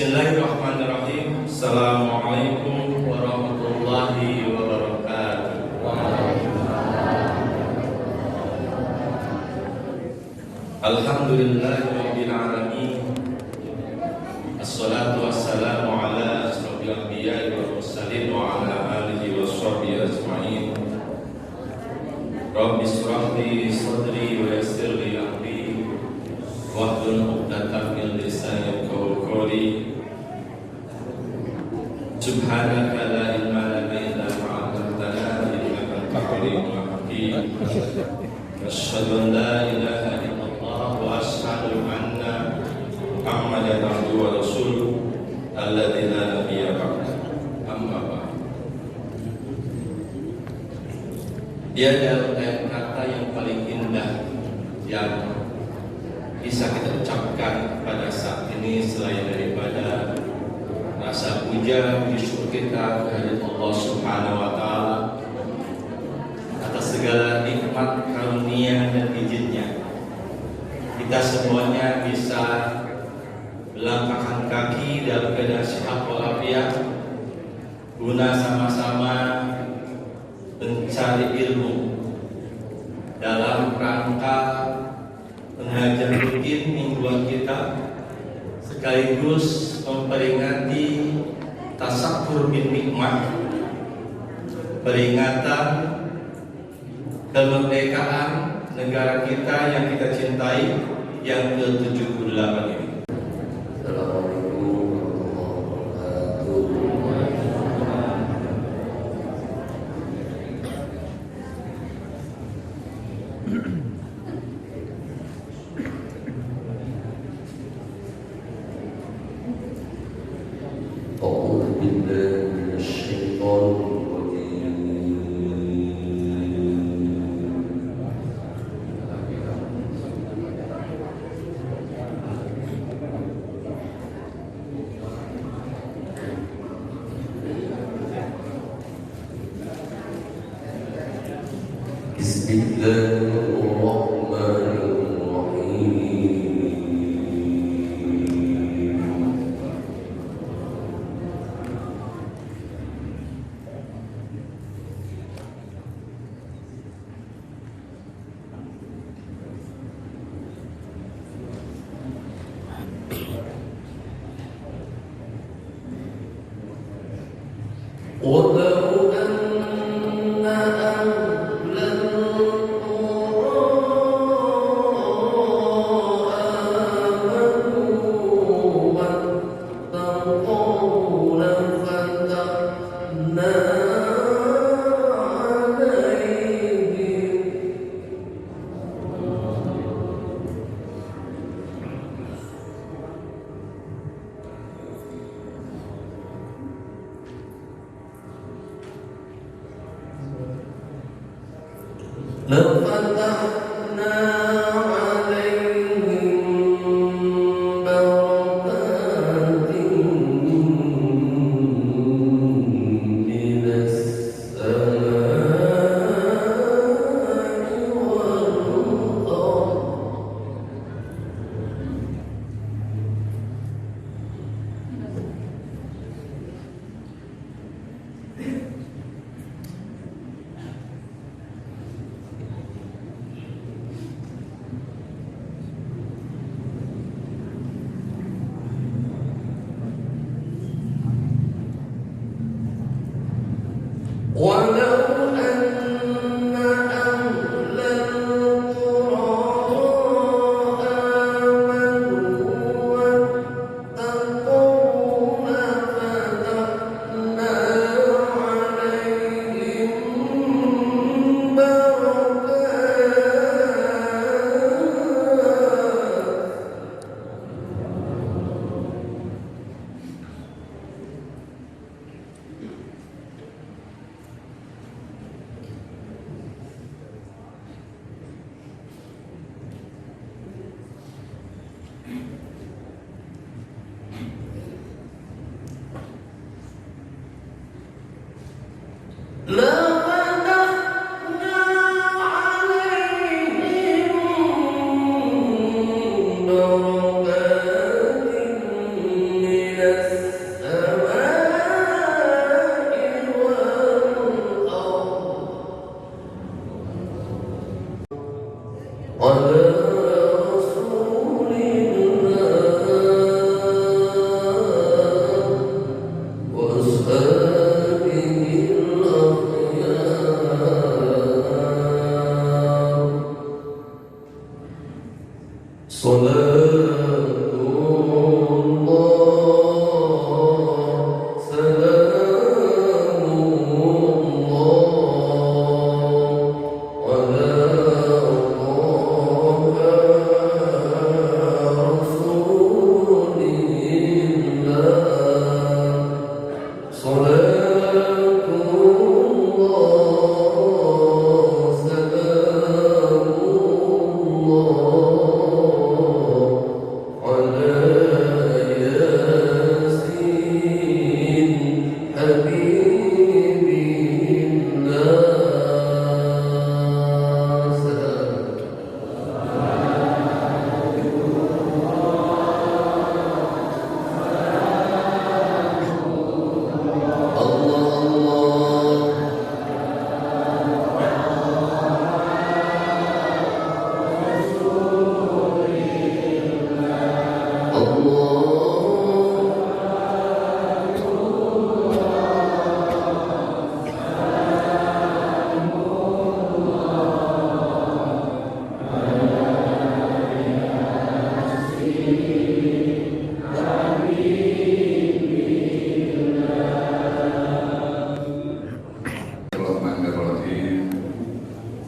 Bismillahirrahmanirrahim. Assalamualaikum warahmatullahi wabarakatuh. Alhamdulillahirabbil alamin. Assalatu wassalamu ala asrofil anbiya'i wal mursalin wa ala alihi washabbihi ajma'in. Rabbi shrah li sadri wa yassir li amri wahlul 'uqdatam min lisani yafqahu qawli. Subhanaka la ilma lana illa ma 'allamtana innaka antal alimul hakim. Asyhadu an la ilaha illallah wa asyhadu anna Muhammadan abduhu wa rasuluh alladzi la nabiyya ba'dahu. Amma ba'd. Dia adalah kata yang paling indah yang bisa kita ucapkan pada saat ini selain daripada rasa puja bersyukur kita kehadirat Allah Subhanahu wa taala atas segala nikmat, karunia dan izinnya. Kita semuanya bisa melangkahkan kaki dalam keadaan sehat walafiat guna sama-sama mencari ilmu dalam rangka mengajar rutin mingguan kita, sekaligus memperingati tasakkur bin nikmat, peringatan kemerdekaan negara kita yang kita cintai yang ke-78 ini.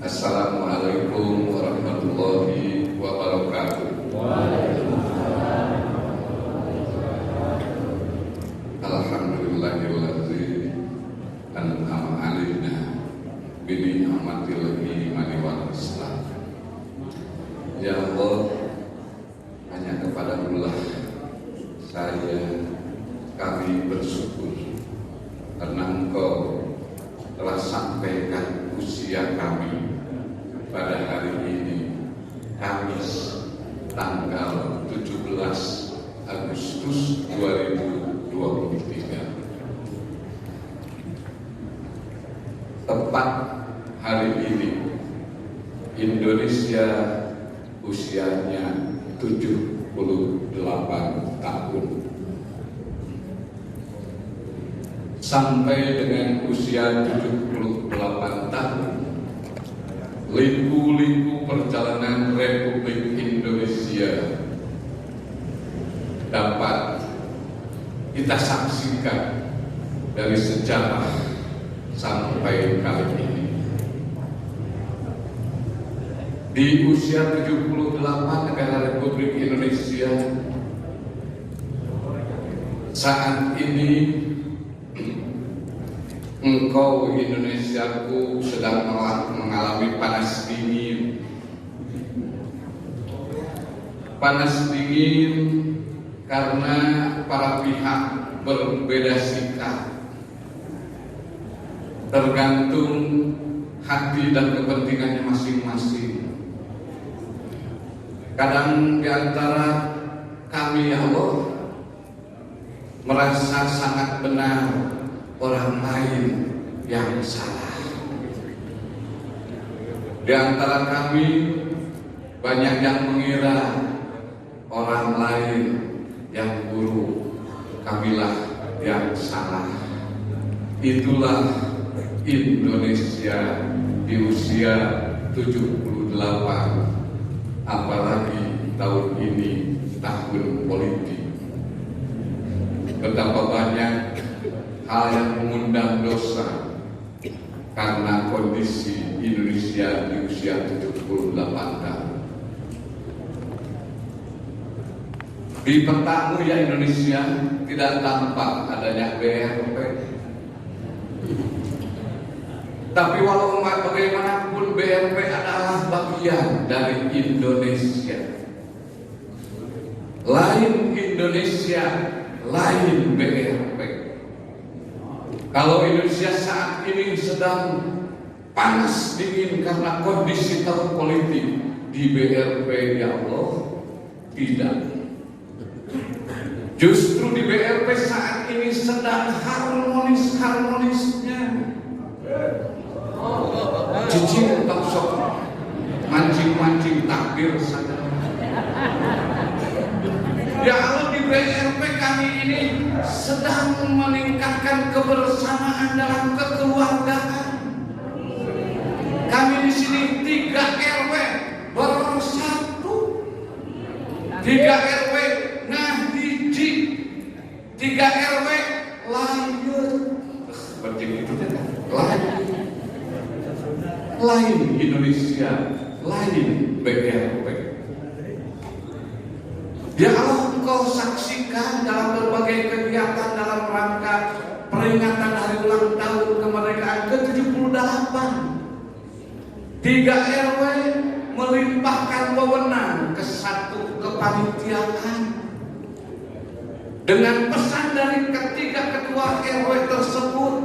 Assalamualaikum warahmatullahi wabarakatuh. Alhamdulillahilladzi an'ama 'alaina bi ni'matil imani wal islam. Ya Allah, hanya kepadamu lah kami bersyukur karena Engkau telah sampaikan usia kami pada hari ini, Kamis tanggal 17 Agustus 2023. Tepat hari ini Indonesia usianya 78 tahun. Sampai dengan usia 78 tahun, liku-liku perjalanan Republik Indonesia dapat kita saksikan dari sejarah sampai kali ini. Di usia 78 negara Republik Indonesia saat ini, engkau Indonesiaku sedang mengalami panas dingin. Panas dingin karena para pihak berbeda sikap, tergantung hati dan kepentingannya masing-masing. Kadang di antara kami, ya Allah, merasa sangat benar, orang lain yang salah. Di antara kami banyak yang mengira orang lain yang buruk, kamilah yang salah. Itulah Indonesia di usia 78, apalagi tahun ini tahun politik. Betapa banyak hal yang mengundang dosa karena kondisi Indonesia di usia 78 tahun. Di petamu ya Indonesia tidak tampak adanya BRP. Tapi walau bagaimanapun BRP adalah bagian dari Indonesia. Lain Indonesia, lain BRP. Kalau Indonesia saat ini sedang panas dingin karena kondisi tahun politik, di BRP ya Allah tidak. Justru di BRP sedang harmonis-harmonisnya. Cicing tak sok mancing-mancing takbir saja. Ya Allah, di BRP kami ini sedang meningkatkan kebersamaan dalam kekeluargaan. Kami di sini 3 RW bersatu, 3 RW ngahiji, 3 RW lain. Berarti itu lain Indonesia, lain BRP. Ya Allah, Engkau saksikan dalam berbagai kegiatan dalam rangka peringatan hari ulang tahun kemerdekaan ke-78. 3 RW melimpahkan wewenang ke satu kepanitiaan dengan pesan dari ketiga ketua RW tersebut,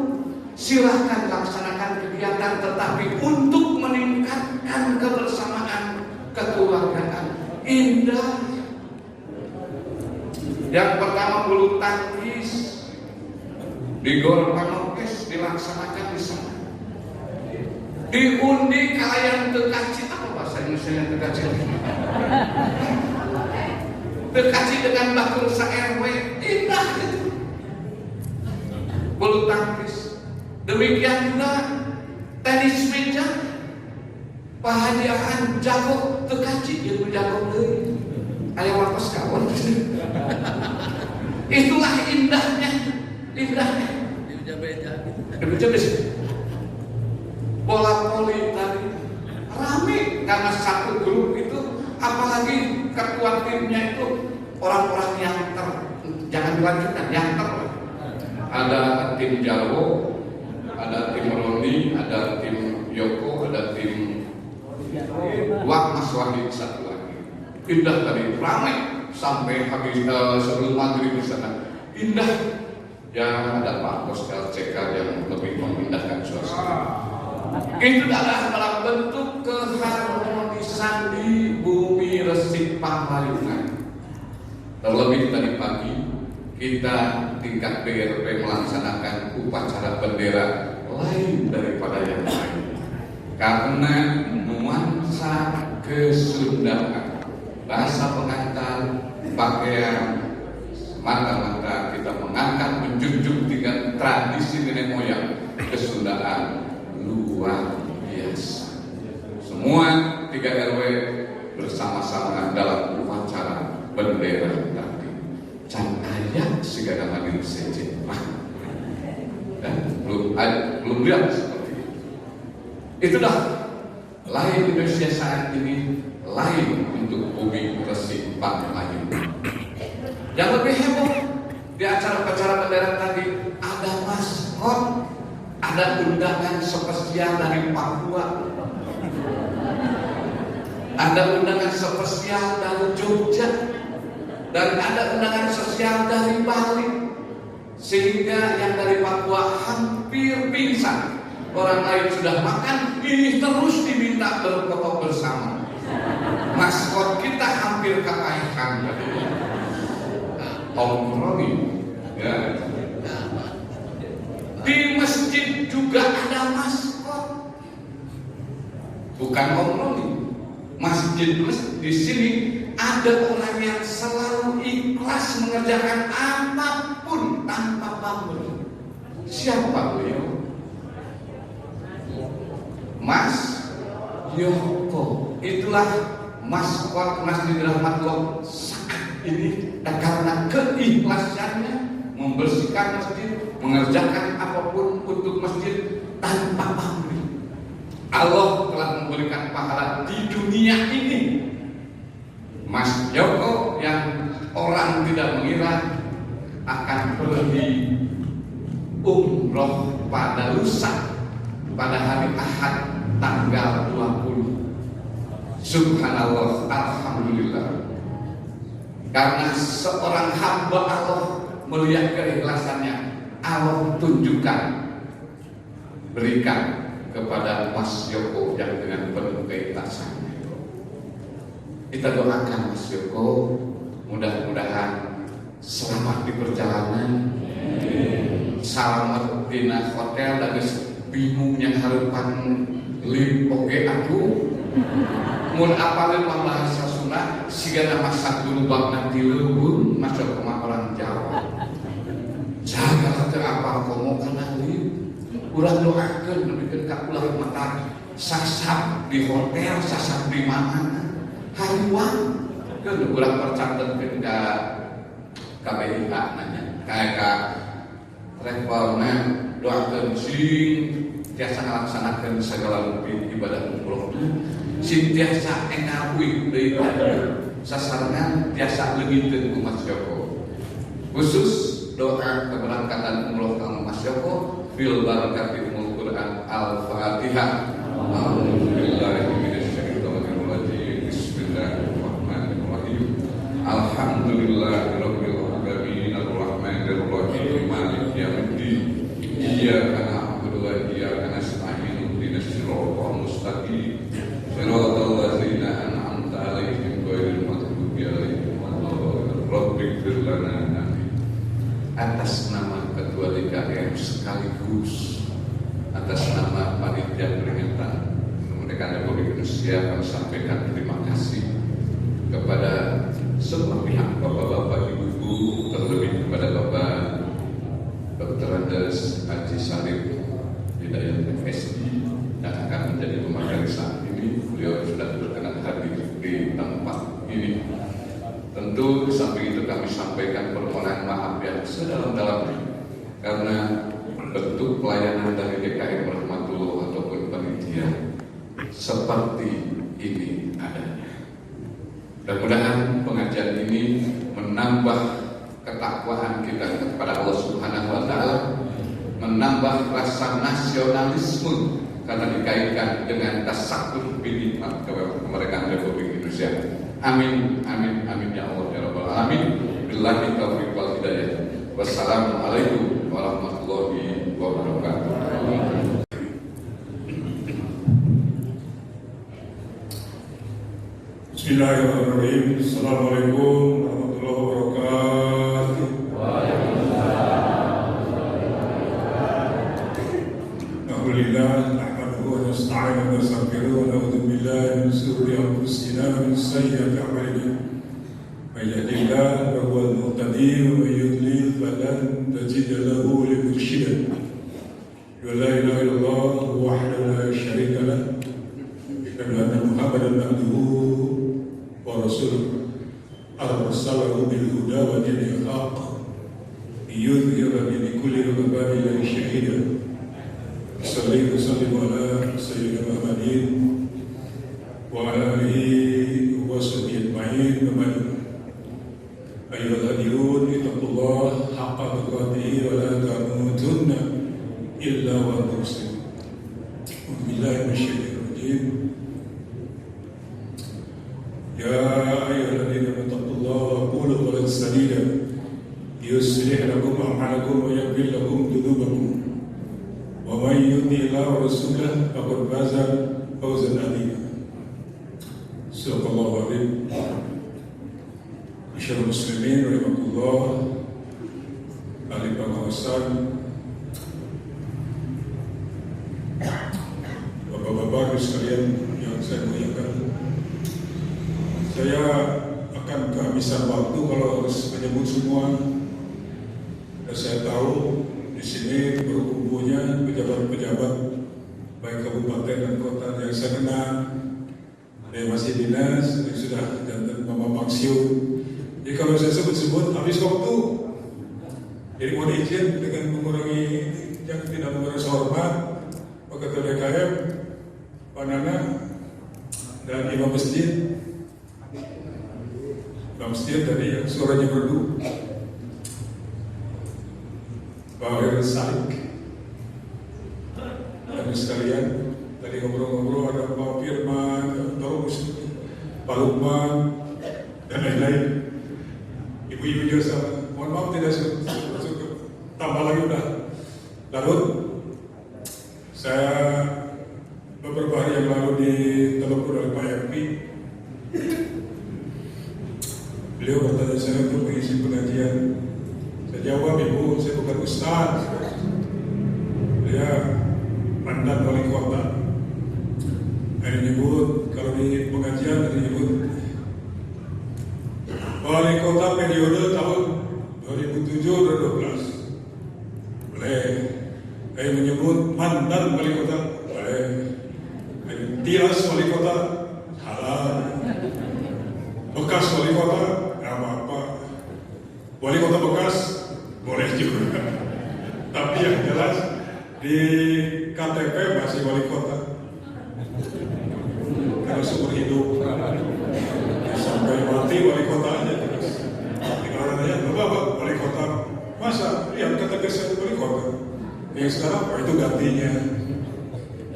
silahkan laksanakan kegiatan tetapi untuk meningkatkan kebersamaan kekeluargaan. Indah. Yang pertama bulu tangkis di Gor Panokes dilaksanakan di sana. Diundi kalian tekaci, apa bahasa Indonesia tekaci? Tekaci dengan bakul sa-RW, indah itu. Bulu tangkis. Demikian juga tenis meja. Pahadiahan jago tekaci, dia jago deui. Aya watos kawan. Itulah indahnya. Bola voli tadi rame karena satu grup itu, apalagi ketua timnya itu orang-orang yang jangan dilanjutkan, yang ada tim Jawa, ada tim Roni, ada tim Yoko, ada tim Mas Wahid satu lagi. Indah tadi, ramai sampai habis sebelum maghrib di sana. Indah. Ya ada Pak Kos LCK yang lebih memindahkan suasana. Itu adalah dalam bentuk keharmonisan di bumi Resik Pamaryunan. Terlebih tadi pagi kita tingkat BRP melaksanakan upacara bendera lain daripada yang lain karena nuansa kesundaan, bahasa pengantar, pakaian, mata-mata kita mengangkat menjunjung tingkat tradisi nenek moyang kesundaan luar biasa. Semua 3 RW bersama-sama dalam upacara bendera tadi. Can aya segala macam sejarah. Dan belum lihat seperti itu. Itu dah lain Indonesia saat ini, lain untuk bumi Resik Pamaryunan. Yang lebih heboh di acara-acara bendera tadi ada maskot, ada undangan spesial dari Papua, ada undangan spesial dari Jogja, dan ada undangan spesial dari Bali, sehingga yang dari Papua hampir pingsan. Orang lain sudah makan, ini terus diminta berfoto bersama. Maskot kita hampir keaikan. Om Roni, ya. Di masjid juga ada maskot, bukan Om Roni. Masjid di sini ada orang yang selalu ikhlas mengerjakan apapun tanpa pamrih. Siapa beliau? Mas Yoko. Itulah maskot Masjid Rahmatullah saat ini, karena keikhlasannya membersihkan masjid, mengerjakan apapun untuk masjid tanpa pamrih. Allah telah memberikan pahala di dunia ini. Mas Joko yang orang tidak mengira akan pergi umroh pada lusa, pada hari Ahad tanggal 20. Subhanallah, alhamdulillah. Karena seorang hamba Allah melihat keikhlasannya, Allah tunjukkan, berikan kepada Mas Yoko yang dengan penuh keikhlasannya. Kita doakan Mas Yoko, mudah-mudahan selamat di perjalanan. salamet dina hotel dan bingung yang harapan lim oge atuh mun apalin bahasa Sunda siga masak dulu bab nanti leuweung masuk ke orang Jawa jaga teu apal komo kana lim urang doakeun nebikeun ka ulah mata sasap di hotel sasap di mana hariwang keun urang percantetkeun ka KBIH nanya ka travelna doakeun sing tiasa ngalaksanakeun segala ibadah umroh sing tiasa engawi deui sasarangan tiasa leungiteun ku Mas Joko khusus doa keberangkatan umroh ka Mas Joko fil barakati umul Quran al-Fatihah. Bismillahirrahmanirrahim. Alhamdulillahirabbil alamin arrahmanir rahim maliki yaumiddin. Iyyaka na'budu wa iyyaka nasta'in ihdinas siratal mustaqim. Siratal ladzina an'amta 'alaihim ghairil maghdubi 'alaihim waladdallin. Rabbighfir lana atas nama Ketua DKM sekaligus atas nama panitia peringatan kemerdekaan Republik Indonesia kami sampaikan terima kasih kepada semua pihak, bapak-bapak, ibu-ibu, terlebih kepada Bapak Dr. Andes Haji Sarif Hidayat FSI yang akan menjadi pemateri saat ini. Beliau sudah berkenan hadir di tempat ini. Tentu di samping itu kami sampaikan permohonan maaf yang sedalam-dalamnya karena bentuk pelayanan dari DKM Rahmatullah ataupun panitia seperti ini adanya. Mudah-mudahan pengajian ini menambah ketakwaan kita kepada Allah Subhanahu wa taala, menambah rasa nasionalisme karena dikaitkan dengan tasakur binikmat kemerdekaan Republik Indonesia. Amin, amin, amin ya Allah ya Rabbal alamin. Billahi taufiq wal hidayah. Wassalamualaikum warahmatullahi wabarakatuh. Bismillahirrahmanirrahim. Assalamualaikum warahmatullahi wabarakatuh. Alhamdulillah, nahmaduhu wa nasta'inuhu wa nastaghfiruhu wa na'udzu billahi min shururi anfusina wa min sayyiati a'malina. May yahdihillahu fa huwal muhtadi wa may yudlil falan tajida lahu waliyan murshida. Wa la ilaha illallah wahdahu la syarika lahu. Asyhadu anna Muhammadan abduhu wa rasuluh. Arsalahu bil huda wa dinil haqq liyudhhira bi kulli babil shahida. Sallallahu alaihi ala sayyidina Muhammadin wa ala alihi wa sahbihi ajma'in. Ayyuhal hadirin ittaqullaha haqqa tuqatih wa la tamutunna illa wa antum muslimun. Billahi minasyaitonir rajim. Ya ayyuhalladzina ittaqullaha wa qulu qawlan sadida yuslih lakum a'malakum wa yaghfir lakum dhunubakum. Wa may yuti'illah wa rasulahu faqad faza fawzan 'azima. Sallallahu alaihi Masyaallah muslimin rahimakumullah, ahli pengawasan, bapak-bapak sekalian yang saya muliakan. Saya akan kehabisan waktu kalau harus menyebut semua. Dan saya tahu di sini berkumpulnya pejabat-pejabat baik kabupaten dan kota yang saya kenal, ada yang masih dinas, yang sudah jantan mama pensiun. Jadi kalau saya sebut-sebut habis waktu. Jadi mohon izin dengan mengurangi yang tidak mengurangi hormat Pak Ketua DKM, Pak Nana dan Imam Masjid. Imam Masjid tadi yang suaranya merdu, Pak Heru Salik. Dan sekalian tadi ngobrol-ngobrol ada Pak Firman, Pak Lukman dan lain-lain. Ibu-ibu juga sama. Mohon maaf tidak tambah lagi udah larut. Saya beberapa hari yang lalu ditelepon oleh Pak RP. Beliau bertanya saya untuk mengisi pengajian. Saya jawab, Ibu, dulu saya bukan ustaz, saya mantan wali kota. Ada nyebut, kalau di pengajian ada nyebut wali kota periode tahun 2007-2012. Boleh. Saya menyebut mantan wali kota. Boleh. Tias wali kota. Halal. Bekas wali kota. Nggak apa-apa. Wali kota bekas. Boleh juga. Tapi yang jelas di KTP masih wali kota. Karena seumur hidup. Sampai mati wali kota aja terus. Tinggal orangnya, Bapak wali kota. Masa lihat KTP saya wali kota. Yang sekarang itu gantinya.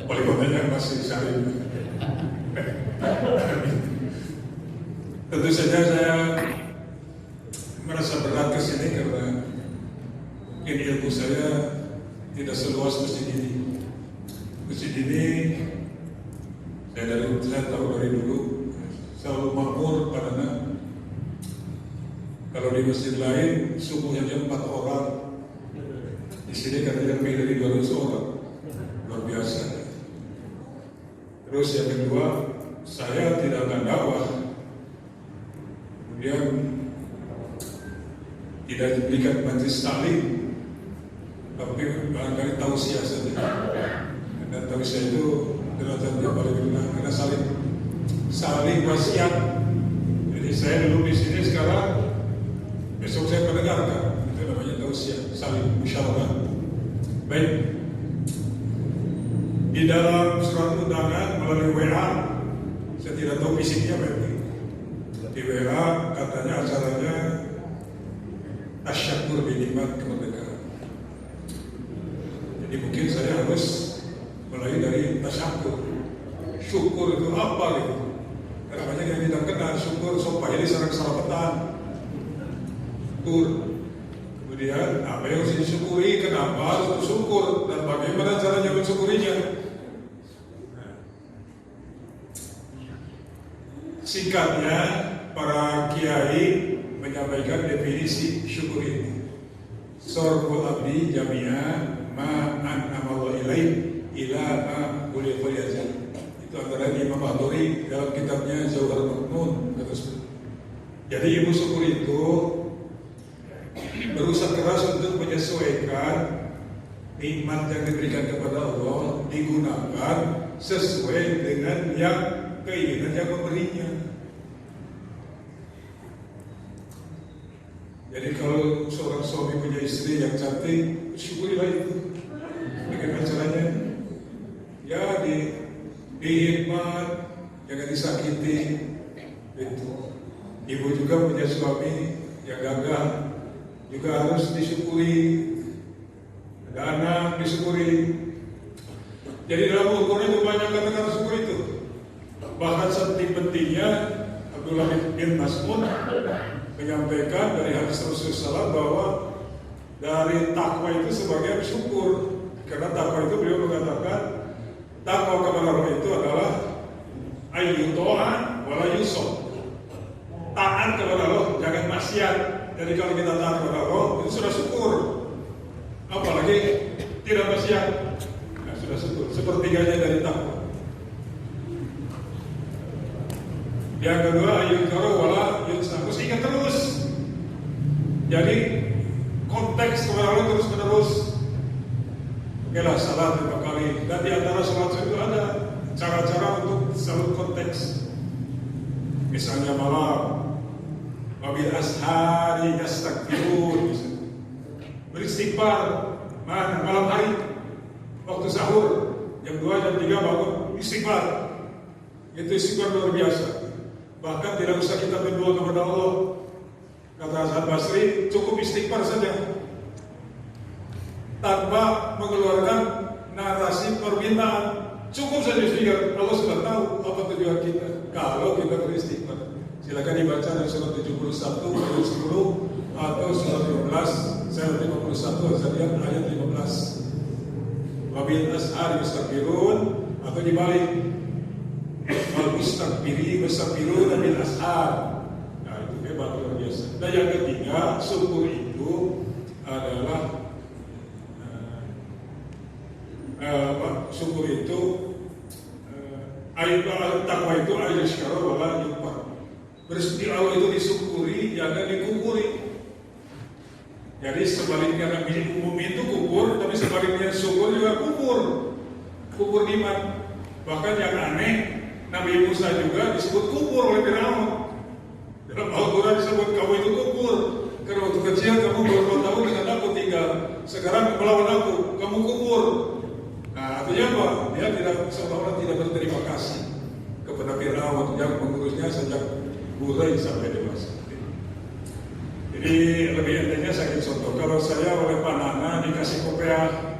Wali kotanya masih Salim. Tentu saja saya merasa berat ke sini karena ini ilmu saya tidak seluas masjid ini. Masjid ini saya tahu dari dulu selalu makmur karena kalau di masjid lain subuhnya jam 4 orang, di sini kan lebih dari 200 orang, luar biasa. Terus yang kedua, saya tidak akan dakwah, kemudian tidak diberikan majlis taklim, tapi barangkali tausiah saja. Dan tausiah itu adalah yang paling benar karena saling wasiat. Jadi saya dulu di sini, sekarang besok saya mendengarkan. Itu namanya tausiah, saling musyawarah. Baik. Di dalam surat undangan melalui WA, saya tidak tahu fisiknya berarti. Di WA katanya acaranya tasyakur binikmat kemerdekaan. Jadi mungkin saya harus mulai dari tasyakur. Syukur itu apa gitu? Karena banyak yang tidak kenal syukur, sopa jadi sarang salapetan. Syukur. Kemudian apa yang harus disyukuri, kenapa harus bersyukur, dan bagaimana caranya mensyukurinya. Singkatnya, para kiai menyampaikan definisi syukur ini. Sorful abdi jami'a ma an'amallahu ilaih ila ma kuliah yazal. Itu antara Imam Bahtori dalam kitabnya Jauhar Maknun. Jadi ibu syukur itu berusaha keras untuk menyesuaikan nikmat yang diberikan kepada Allah, digunakan sesuai dengan yang keinginan yang memberinya. Jadi kalau seorang suami punya istri yang cantik, syukurilah itu. Bagaimana caranya? Ya dihikmat, jangan disakiti. Itu. Ibu juga punya suami yang gagah, juga harus disyukuri. Ada anak disyukuri. Jadi dalam Al-Quran itu banyak kata-kata syukur itu. Bahkan penting-pentingnya Abdullah bin Mas'ud menyampaikan dari hadis Rasulullah bahwa dari takwa itu sebagai syukur. Karena takwa itu beliau mengatakan takwa kepada Allah itu adalah ayyuto'an wala yusok. Taat kepada Allah, jangan maksiat. Jadi kalau kita taat kepada Allah itu sudah syukur. Apalagi tidak maksiat, nah, sudah syukur. Sepertiganya dari takwa. Yang kedua, ayyuto'an wala yusok. Terus ingat terus. Jadi konteks kepada Allah terus menerus. Okelah salat 5 kali. Dan di antara salat itu ada cara-cara untuk selalu konteks. Misalnya malam, wabil ashari yastaghfirun, beristighfar malam hari, waktu sahur jam 2 jam 3 bangun istighfar. Itu istighfar luar biasa. Bahkan tidak usah kita berdoa kepada Allah. Kata Hasan Basri, cukup istighfar saja tanpa mengeluarkan narasi permintaan. Cukup saja istighfar. Allah sudah tahu apa tujuan kita kalau kita beristighfar. Silakan dibaca dari surat 71 ayat 10 atau surat 15 ayat 51 ayat 15. Wabil ashari yastaghfirun, atau dibalik wal mustaghfirun bil ashar. Nah itu hebat luar biasa. Dan yang ketiga, syukur itu adalah syukur itu takwa itu ayyushkara wala yukfar. Bersyukur itu disyukuri, jangan dikufuri. Jadi sebaliknya Nabi umum itu kufur, tapi sebaliknya syukur juga kufur nikmat. Bahkan yang aneh, Nabi Musa juga disebut kufur oleh Firaun. Dalam Al-Quran disebut kamu itu kufur. Karena waktu kecil kamu baru tahu dengan aku tinggal. Sekarang melawan aku, kamu kufur. Nah, artinya apa? Dia seolah-olah tidak berterima kasih kepada Firaun yang mengurusnya sejak burai sampai dewasa. Jadi lebih intinya saya contoh. Kalau saya oleh Pak Nana dikasih kopiah,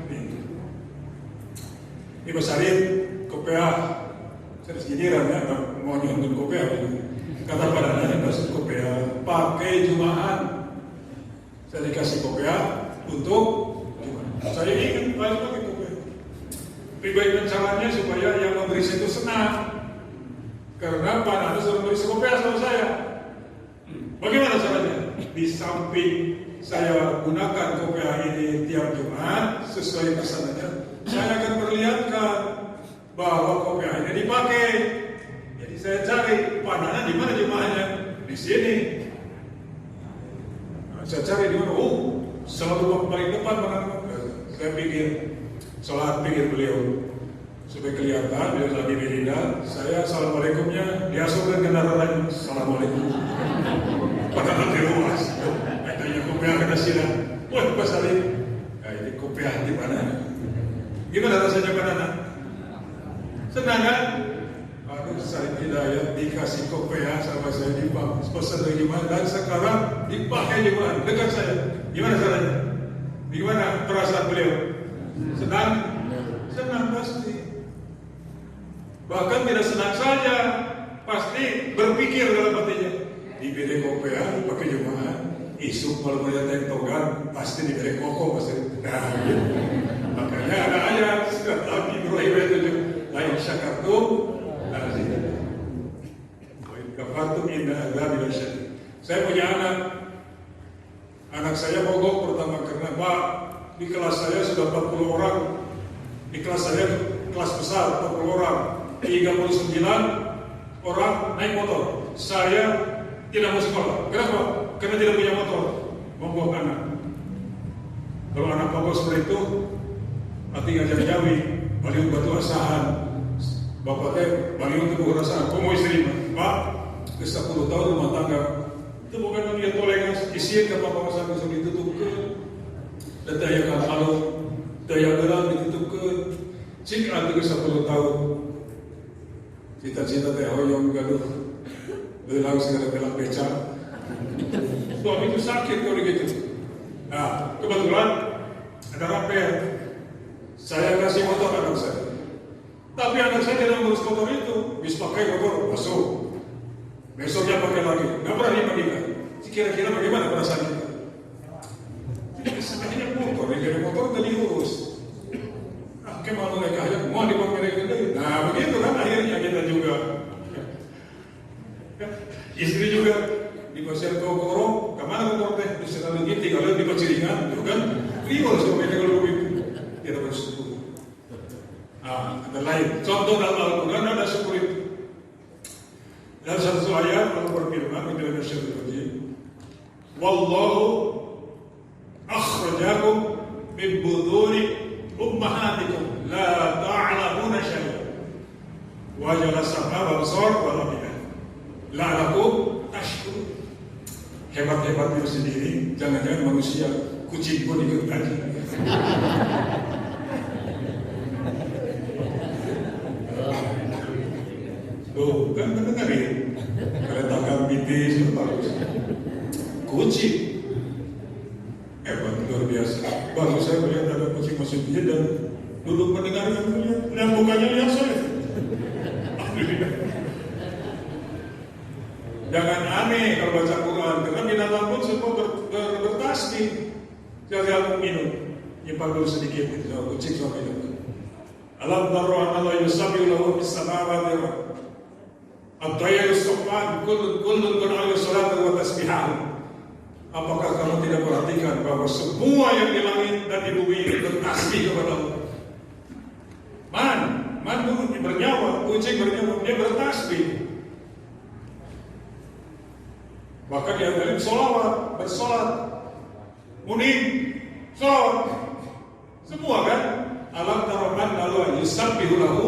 ini besarin kopiah. Saya seginiran ya, mau nyonton kopiah. Kata Pak Nana dikasih kopiah, pakai Jumaat. Saya dikasih kopiah untuk Jumaat. Saya ingin pakai kopiah. Baik dan caranya supaya yang memberi itu senang. Karena Pak Nana sudah memberi kopiah sama saya. Bagaimana caranya? Di samping saya gunakan kopiah ini tiap Jumat sesuai pesanannya, saya akan perlihatkan bahwa kopiah ini dipakai. Jadi saya cari Pak Nana di mana jemaahnya? Di sini. Saya cari di mana? Selalu paling depan mana? Saya pikir beliau supaya kelihatan dia lagi di lidah. Saya assalamualaikumnya, dia sudah kendaraan lagi. Assalamualaikum. Padahal di luas. Katanya kopiah kena silang. Wah, Pak Salim. Ini kopiah di mana? Gimana rasanya Pak Nana? Senang kan? Aduh, Salim Hidayat dikasih kopiah sama saya di pesan dari Jumat dan sekarang dipakai Jumat dekat saya. Gimana caranya? Gimana perasaan beliau? Senang? Senang pasti. Bahkan tidak senang saja, pasti berpikir dalam hatinya. Diberi kopiah, pakai Jumat, isu kalau melihat tentogan, pasti diberi koko, pasti. Nah, gitu. Makanya ada ayat, sudah lagi Ibrahim itu lain syakartum, kafartum inna adzabi lasyadid. Saya punya anak saya mogok pertama karena Pak, di kelas saya sudah 40 orang, di kelas saya kelas besar 40 orang, 39 orang naik motor. Saya tidak mau sekolah. Kenapa? Karena tidak punya motor. Mogok anak. Kalau anak mogok seperti itu, nanti ngajak jawi, baliung batu asahan. Bapak teh baliung teguh asahan. Kau mau istri Pak? Ke 10 tahun rumah tangga. Itu bukan dia toleransi. Isian ke bapak masa bisa ditutup ke. Dan daya kalau daya gerak ditutup ke. Cik antu ke 10 tahun. Cita-cita teh hoyong gaduh. Belang segala belang becak. Suami itu sakit kalau begitu. Nah, kebetulan ada rapel. Saya kasih motor anak saya. Tapi anak saya tidak mengurus motor itu. Bis pakai motor, masuk. Besoknya pakai lagi. Nggak berani mandikan. Kira-kira bagaimana perasaan kita? Sebenarnya motor, dia motor tadi urus. Kemana mereka aja mau dipakai lagi. Nah, begitu kan akhirnya kita juga. Istri juga di pasar Kokoro, kemana motor teh? Di sana lagi tinggal di Paciringan, itu kan? Riwal suaminya kalau begitu, tidak bersyukur. Ada lain. Contoh dalam Al-Quran ada syukur itu. Dalam satu ayat Allah berfirman, "Bila nasyarul wallahu akhrajakum min buduni ummahatikum la ta'lamuna syai'an wa ja'ala as-sam'a wal absara wal afida la'allakum tashkurun." Hebat-hebat diri sendiri, jangan-jangan manusia, kucing pun ikut tadi. Tuh, kan mendengar ya? Kereta kambitis itu bagus. Kucing hebat, luar biasa. Baru saya melihat ada kucing masuk dia dan duduk mendengarkan melihat, dan mukanya lihat saya. Alhamdulillah. Jangan aneh kalau baca Quran, karena binatang pun semua bertasbih. Jangan minum, nyimpan dulu sedikit itu sama kucing sama binatang. Alam taro anna Allah yusabbihu lahu fis samawati wal ardh. At-tayru as-saffan kullun qul alayhi salatu wa tasbihahu. Apakah kamu tidak perhatikan bahwa semua yang di langit dan di bumi ini bertasbih kepada Allah? Man itu bernyawa, kucing bernyawa, dia bertasbih. Bahkan diantarin solawat, bersolat, muning, solawat, semua kan? Alam taroman lalu yusabbihu lahu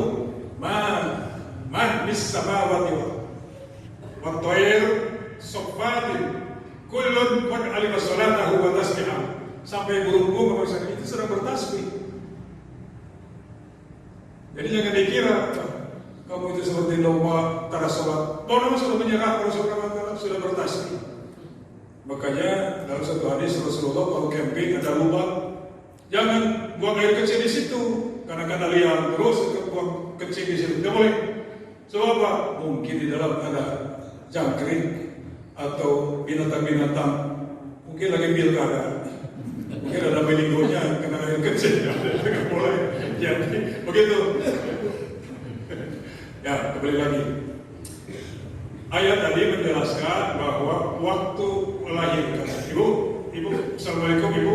man bis samawati wa thair soffatin kullun qad alima salatahu wa tasbihahu. Sampai burung-burung itu sedang bertasbih. Jadi jangan dikira kamu itu seperti domba tara sholat. Domba sudah menyerah kepada Allah, sudah bertasbih. Makanya dalam satu hadis Rasulullah kalau camping ada lubang, jangan buang air kecil di situ, karena kan liar terus buang kecil di situ. Tidak boleh. Sebab apa? Mungkin di dalam ada jangkrik atau binatang-binatang, mungkin lagi pilkada, mungkin ada beligonya kena air kecil, tidak boleh. Jadi begitu. Ya, kembali lagi. Ayat tadi menjelaskan bahwa waktu melahirkan, ibu, assalamualaikum ibu,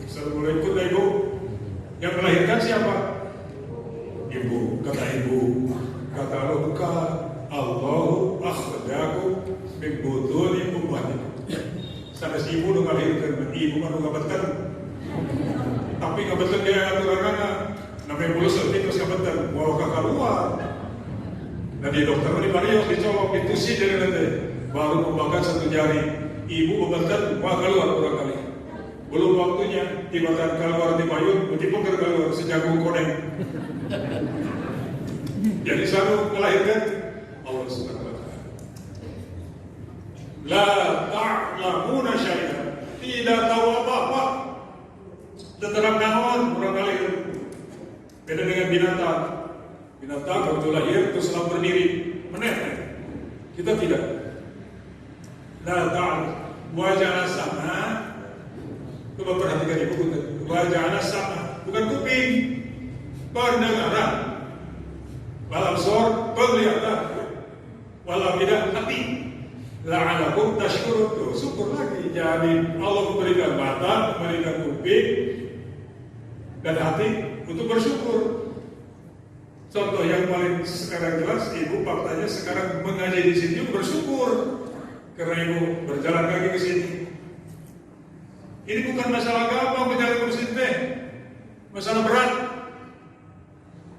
assalamualaikum ibu. Yang melahirkan siapa? Ibu, kata ibu. Kata Allah bukan. Allahu akhrajakum min butuni ummatikum. Sampai si ibu udah melahirkan, ibu kan udah betul. Tapi kebetulan dia aturan namanya bulus terus kebetulan mau kakak keluar. Nah di dokter di Mario dicolok ditusi dari nanti baru membakar satu jari. Ibu betul mau keluar kurang kali. Belum waktunya tiba-tiba keluar di payung, meskipun keluar sejagung koneng. Jadi selalu melahirkan Allah Subhanahu wa taala. La ta'lamuna syai'an. Tidak tahu apa-apa. Tentang naon kurang kali. Beda dengan binatang. Binatang waktu lahir terus selalu berdiri, menetap. Kita tidak. La ta'lam wajah sama. Coba perhatikan ibu, wajah sama, bukan kuping, pendengaran, walau sor penglihatan, walau tidak hati. La'alakum tashkurun, tuh syukur lagi. Jadi Allah memberikan mata, memberikan kuping dan hati untuk bersyukur. Contoh yang paling sekarang jelas, ibu faktanya sekarang mengaji di sini bersyukur karena ibu berjalan kaki ke sini. Ini bukan masalah gampang berjalan ke masjid teh, masalah berat.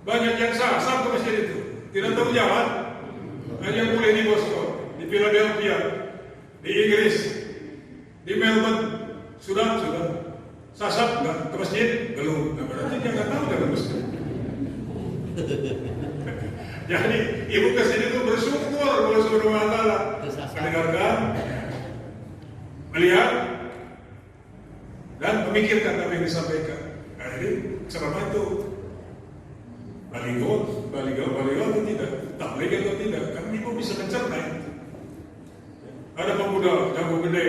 Banyak yang sasar ke masjid itu, tidak tahu jalan. Hanya boleh di Boston, di Philadelphia, di Inggris, di Melbourne, sudah sasar nggak ke masjid? Belum. Nah, berarti dia nggak tahu jalan masjid. Jadi ibu kesini itu bersyukur Allah Subhanahu wa taala mendengarkan, melihat dan memikirkan apa yang disampaikan. Nah, ini ceramah itu baligo atau tidak, tabligh atau tidak, kan ibu bisa mencerna itu. Ada pemuda jago gede,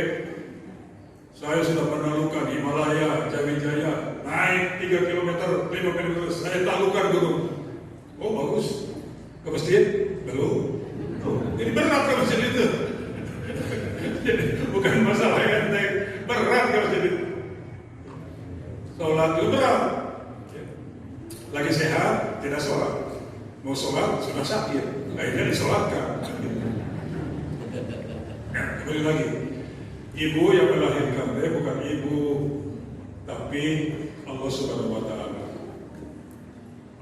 saya sudah menaklukkan Himalaya, Jaya, naik 3 km, 5 km, saya taklukkan gunung. Oh bagus, ke masjid? Belum. Jadi berat ke masjid itu. Jadi bukan masalah yang berat ke masjid itu. Sholat itu berat. Lagi sehat, tidak sholat. Mau sholat, sudah sakit. Akhirnya disolatkan. Nah, kembali lagi. Ibu yang melahirkan, bukan ibu, tapi Allah Subhanahu wa taala.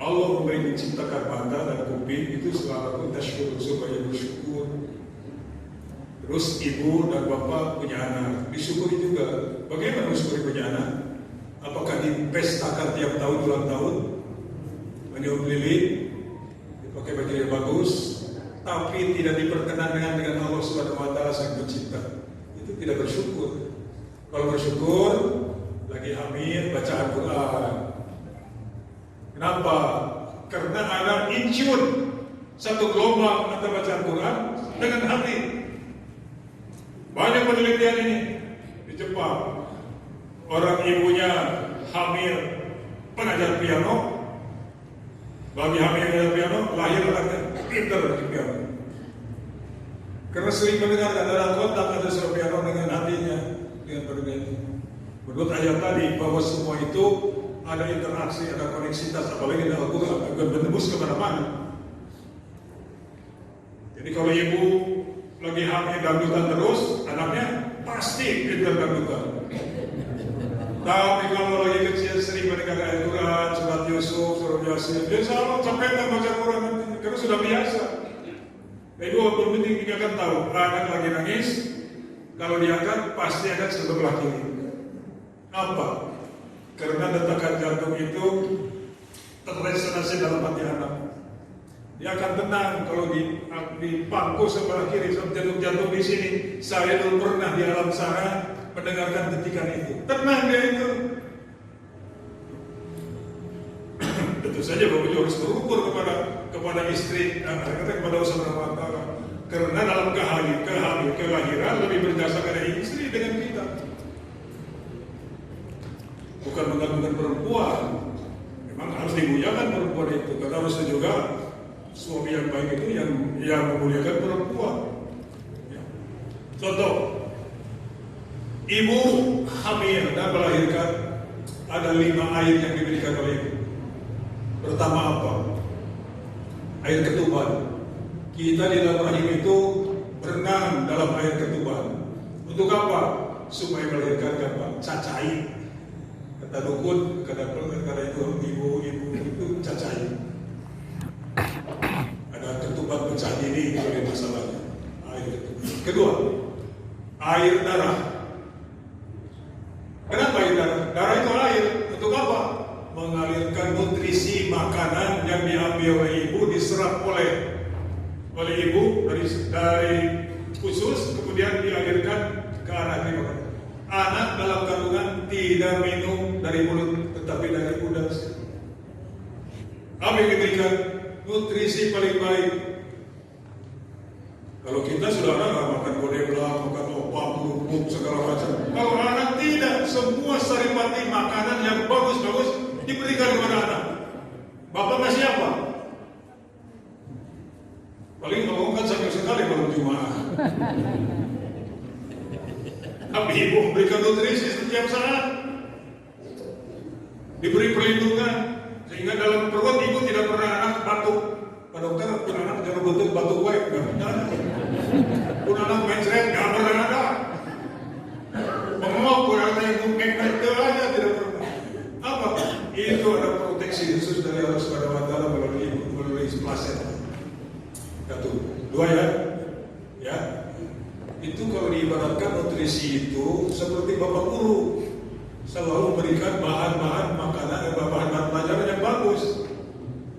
Allah memberi menciptakan mata dan kuping itu selalu tasyukur, supaya bersyukur. Terus ibu dan bapak punya anak, disyukuri juga. Bagaimana mensyukuri punya anak? Apakah dipestakan tiap tahun ulang tahun? Meniup lilin, dipakai baju yang bagus, tapi tidak diperkenankan dengan Allah Subhanahu wa taala Sang Pencipta. Itu tidak bersyukur. Kalau bersyukur, lagi hamil baca Al-Quran. Kenapa? Karena anak incun satu gelombang antara baca Al-Quran dengan hati. Banyak penelitian ini di Jepang. Orang ibunya hamil pengajar piano, bagi hamil pengajar piano, lahir anaknya pintar di piano. Karena sering mendengarkan ada kontak antara piano dengan hatinya. dengan badannya itu. Menurut ayat tadi bahwa semua itu ada interaksi, ada koneksitas, apalagi dalam Al-Quran akan menembus kemana-mana. Jadi kalau ibu lagi hamil dangdutan terus, anaknya pasti pintar dangdutan. Tapi kalau lagi kecil sering mendengar ayat Quran, surat Yusuf, surat Yasin, dia selalu sampai baca Quran karena sudah biasa. Jadi walaupun penting kita akan tahu anak lagi nangis, kalau diangkat pasti akan sebelah kiri. Apa? Karena detakan jantung itu terresonansi dalam hati anak. Dia akan tenang kalau di pangku sebelah kiri, jantung di sini. Saya dulu pernah di alam sana mendengarkan detikan itu. Tenang dia itu. Tentu saja Bapak juga harus berukur kepada istri dan kepada usaha tangga. Karena dalam kelahiran lebih berjasa pada istri dengan kita. Bukan menggantungkan perempuan. Memang harus dimuliakan perempuan itu. Karena harusnya juga suami yang baik itu yang memuliakan perempuan. Ya. Contoh, ibu hamil dan melahirkan, ada 5 air yang diberikan oleh ibu. Pertama apa? Air ketuban. Kita di dalam rahim itu berenang dalam air ketuban. Untuk apa? Supaya melahirkan apa? Cacai. Kata dukun, kata itu ibu itu cacai. Ada ketuban pecah diri sebagai masalahnya. Air ketuban. Kedua, air darah. Kenapa air darah? Darah itu air. Untuk apa? Mengalirkan nutrisi makanan yang diambil oleh ibu, diserap oleh ibu dari usus, kemudian dialirkan ke anak ibu. Anak dalam kandungan tidak minum dari mulut, tetapi dari udara. Apa yang diberikan? Nutrisi paling baik. Kalau kita sudah makan godeblang, makan opak, kerupuk, segala macam. Kalau anak tidak, semua saripati makanan yang bagus-bagus diberikan kepada anak. Bapak ngasih apa? Paling ngomong kan sekali kalau Jumat. Tapi ibu memberikan nutrisi setiap saat. Diberi perlindungan sehingga dalam perut ibu tidak pernah anak batuk. Pak dokter, pun anak jangan bentuk batuk baik, nggak pernah ada. Pun anak mencret, nggak pernah ada. Pengok pun anak yang mungkin itu aja tidak pernah. Apa? Itu ada proteksi khusus dari Allah Subhanahu Wa Taala melalui plasenta. Satu, dua ya. Itu kalau diibaratkan nutrisi itu seperti bapak guru selalu memberikan bahan-bahan makanan, bahan-bahan pelajaran yang bagus.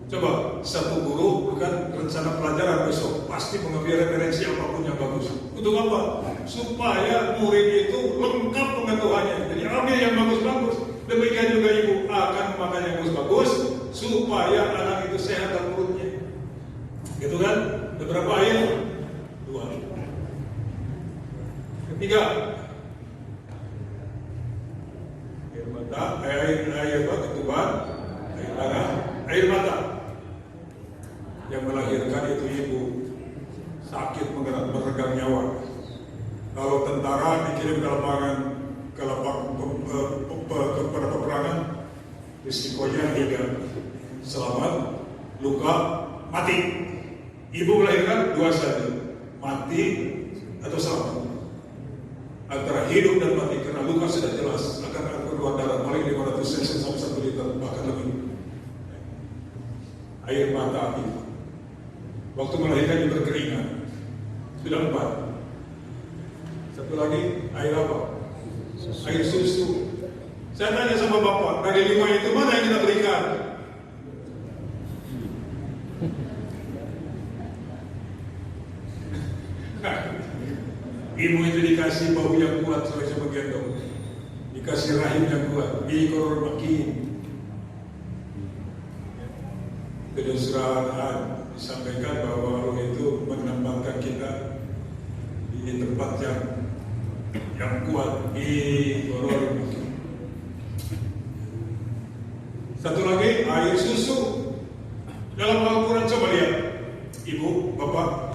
Coba satu guru bukan rencana pelajaran besok pasti mengambil referensi apapun yang bagus. Untuk apa? Supaya murid itu lengkap pengetahuannya. Jadi ambil yang bagus-bagus. Demikian juga ibu akan memakan yang bagus-bagus supaya anak itu sehat dan perutnya. Gitu kan? Beberapa ayat. 2. Ketiga, air mata, air ketuban, air darah, air mata. Yang melahirkan itu ibu sakit meregang nyawa. Kalau tentara dikirim ke lapangan pada peperangan, risikonya 3, selamat, luka, mati. Ibu melahirkan 2 saja, mati atau selamat. Antara hidup dan mati, karena luka sudah jelas akan keluar darah paling 500 cc sampai 1 liter bahkan lebih. Air mata itu waktu melahirkan juga berkeringat. Sudah 4. Satu lagi air apa? Air susu. Saya tanya sama bapak, dari 5 itu mana yang kita berikan? Ibu itu dikasih bau yang kuat sebagai menggendong, dikasih rahim yang kuat, biqor makin. Dengan surah disampaikan bahwa Allah itu menempatkan kita di tempat yang kuat, biqor makin. Satu lagi air susu. Dalam Al-Quran coba lihat, ibu, bapak.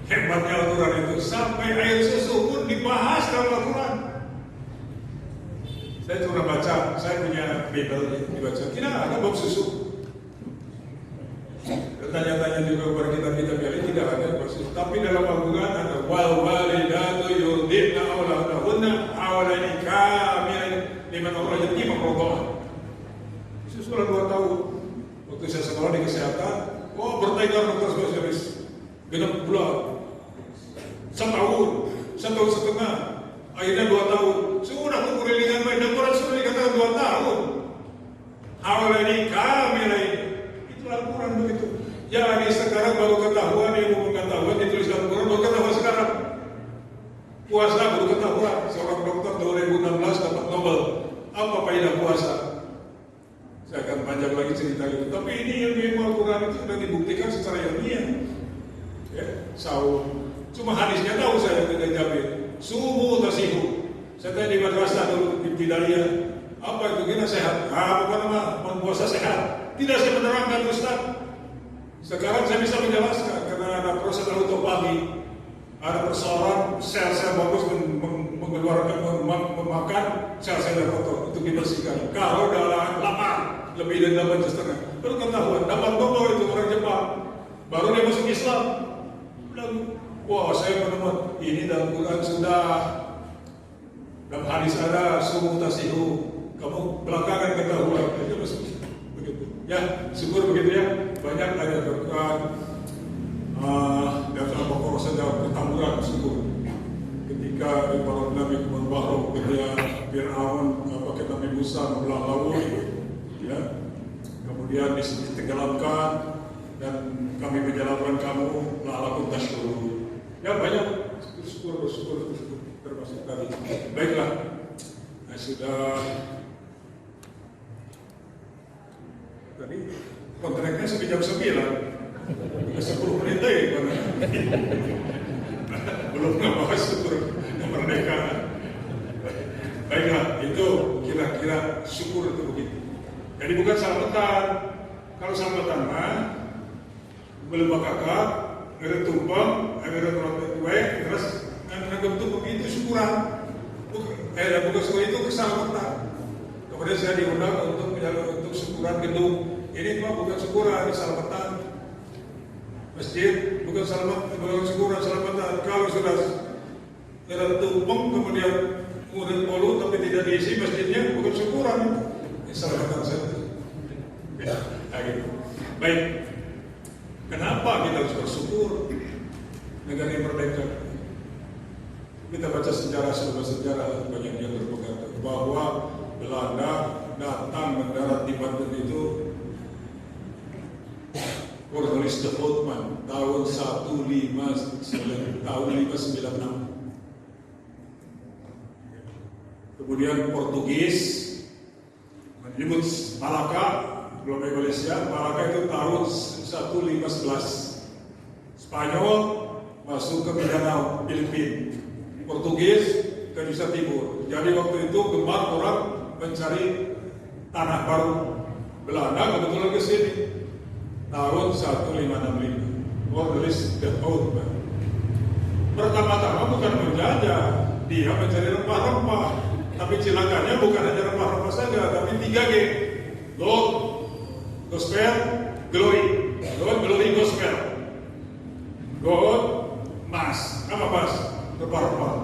Hebatnya Al-Quran itu sampai air susu pun dibahas dalam Al-Quran. Saya pernah baca, saya punya Bible dibaca, tidak ada bab susu. Tanya-tanya juga kepada kita kali tidak ada bab susu. Tapi dalam Al-Quran ada wal walidatu yurdina auladahunna hawlaini kamilain liman awla yatim rodoan. Susu 2 tahun. Waktu saya sekolah di kesehatan, bertengkar dokter spesialis, genap bulan, 1 tahun, 1 tahun setengah, akhirnya 2 tahun. Sudah kukurilingan baik dan Quran sudah dikatakan 2 tahun. Hawlaini kamilain. Itulah Quran begitu. Jadi sekarang baru ketahuan, ilmu pengetahuan ditulis dalam Quran baru ketahuan sekarang. Puasa baru ketahuan. Seorang dokter 2016 dapat Nobel. Apa faedah puasa? Saya akan panjang lagi cerita itu. Tapi ini ilmu Al-Quran itu sudah dibuktikan secara ilmiah. Ya, saum. Cuma hadisnya tahu saya tidak jamin. Subuh tasihu. Saya tanya di madrasah dulu di Bidaliyah. Apa itu kira sehat? Bukan nama puasa sehat. Tidak saya menerangkan Ustaz. Sekarang saya bisa menjelaskan karena ada proses autophagy, ada persoalan sel-sel bagus mengeluarkan memakan sel-sel yang kotor untuk dibersihkan. Kalau dalam lapar lebih dari 8 jam setengah, baru ketahuan dapat Tomo itu orang Jepang, baru dia masuk Islam. Lalu, saya menemukan ini dalam Quran sudah, dalam hadis ada subuh tasihu. Kamu belakangan ketahuan, itu masuk begitu. Ya, syukur begitu ya. Banyak ada berkat dan pokok saja pertamburan syukur. Ketika para Nabi Muhammad ketika Fir'aun pakai Nabi Musa membelah laut, ya, kemudian ditenggelamkan dan kami menyelamatkan kamu, la'alakum tashkurun. Ya banyak bersyukur termasuk tadi. Baiklah, sudah tadi kontraknya sampai jam 9, 10 menit lagi belum ngebahas syukur kemerdekaan. Baiklah, itu kira-kira syukur itu begitu. Jadi bukan selamatan. Kalau selamatan mah belum kakak, ada tumpeng, ada roti kue, terus ada tumpeng itu syukuran. Bukan syukur itu keselamatan. Kemudian saya diundang untuk syukuran gedung. Ini mah bukan syukuran, selamatan. Masjid bukan syukuran, selamatan. Kalau sudah ada tumpeng kemudian polu tapi tidak diisi masjidnya, bukan syukuran. Ini selamatan saja. Ya, gitu. Baik. Kenapa kita harus bersyukur negara yang merdeka? Kita baca sejarah banyak yang berpegang bahwa Belanda datang mendarat di Banten itu Cornelis de Houtman tahun 1596. Kemudian Portugis menyebut Malaka, belum Malaysia, Malaka itu tahun 1511. Spanyol masuk ke Mindanao, Filipina. Portugis ke Indonesia Timur. Jadi waktu itu gemar orang mencari tanah baru. Belanda kebetulan ke sini tahun 1565. Cornelis de Houtman. Pertama-tama bukan menjajah, dia mencari rempah-rempah. Tapi cilakanya bukan hanya rempah-rempah saja, tapi 3G. Gold, gospel, glory. Gold, glory, gospel. Gold, emas. Apa emas? Rempah-rempah.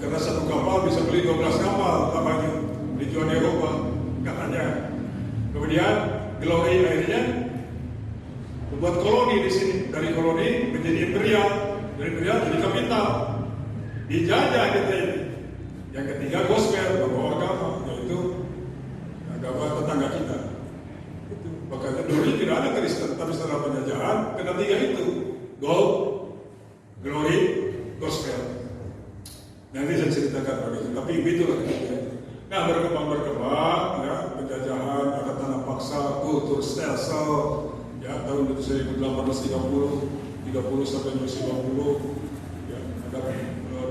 Karena satu kapal bisa beli 12 kapal namanya dijual di Eropa katanya. Kemudian glory akhirnya membuat koloni di sini. Dari koloni menjadi imperial, dari imperial jadi kapital. Dijajah kita ini. Yang ketiga gospel, bahwa agama, yaitu agama tetangga kita. Itu. Makanya dulu tidak ada Kristen, tapi setelah penjajahan kena 3 itu: gold, glory, gospel. Nanti saya ceritakan begitu, tapi itulah kita. Nah, berkembang ya, penjajahan, ada tanah paksa, kultur stelsel, ya tahun 1830 sampai 1950, ya ada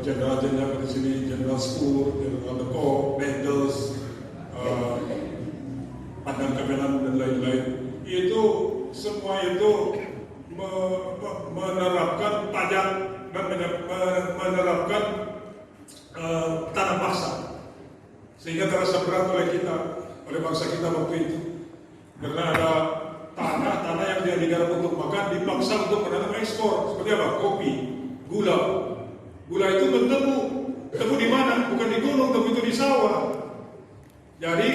jenderal-jenderal di sini, Jenderal Spur, Jenderal de Kock, Mendels, Padang Kamelan dan lain-lain. Itu semua itu menerapkan pajak dan menerapkan tanah paksa. sehingga terasa berat oleh kita, oleh bangsa kita waktu itu. Karena ada tanah yang dia digarap untuk makan dipaksa untuk menanam ekspor. Seperti apa? Kopi, gula. Gula itu bertemu di mana? Bukan di gunung, tapi itu di sawah. Jadi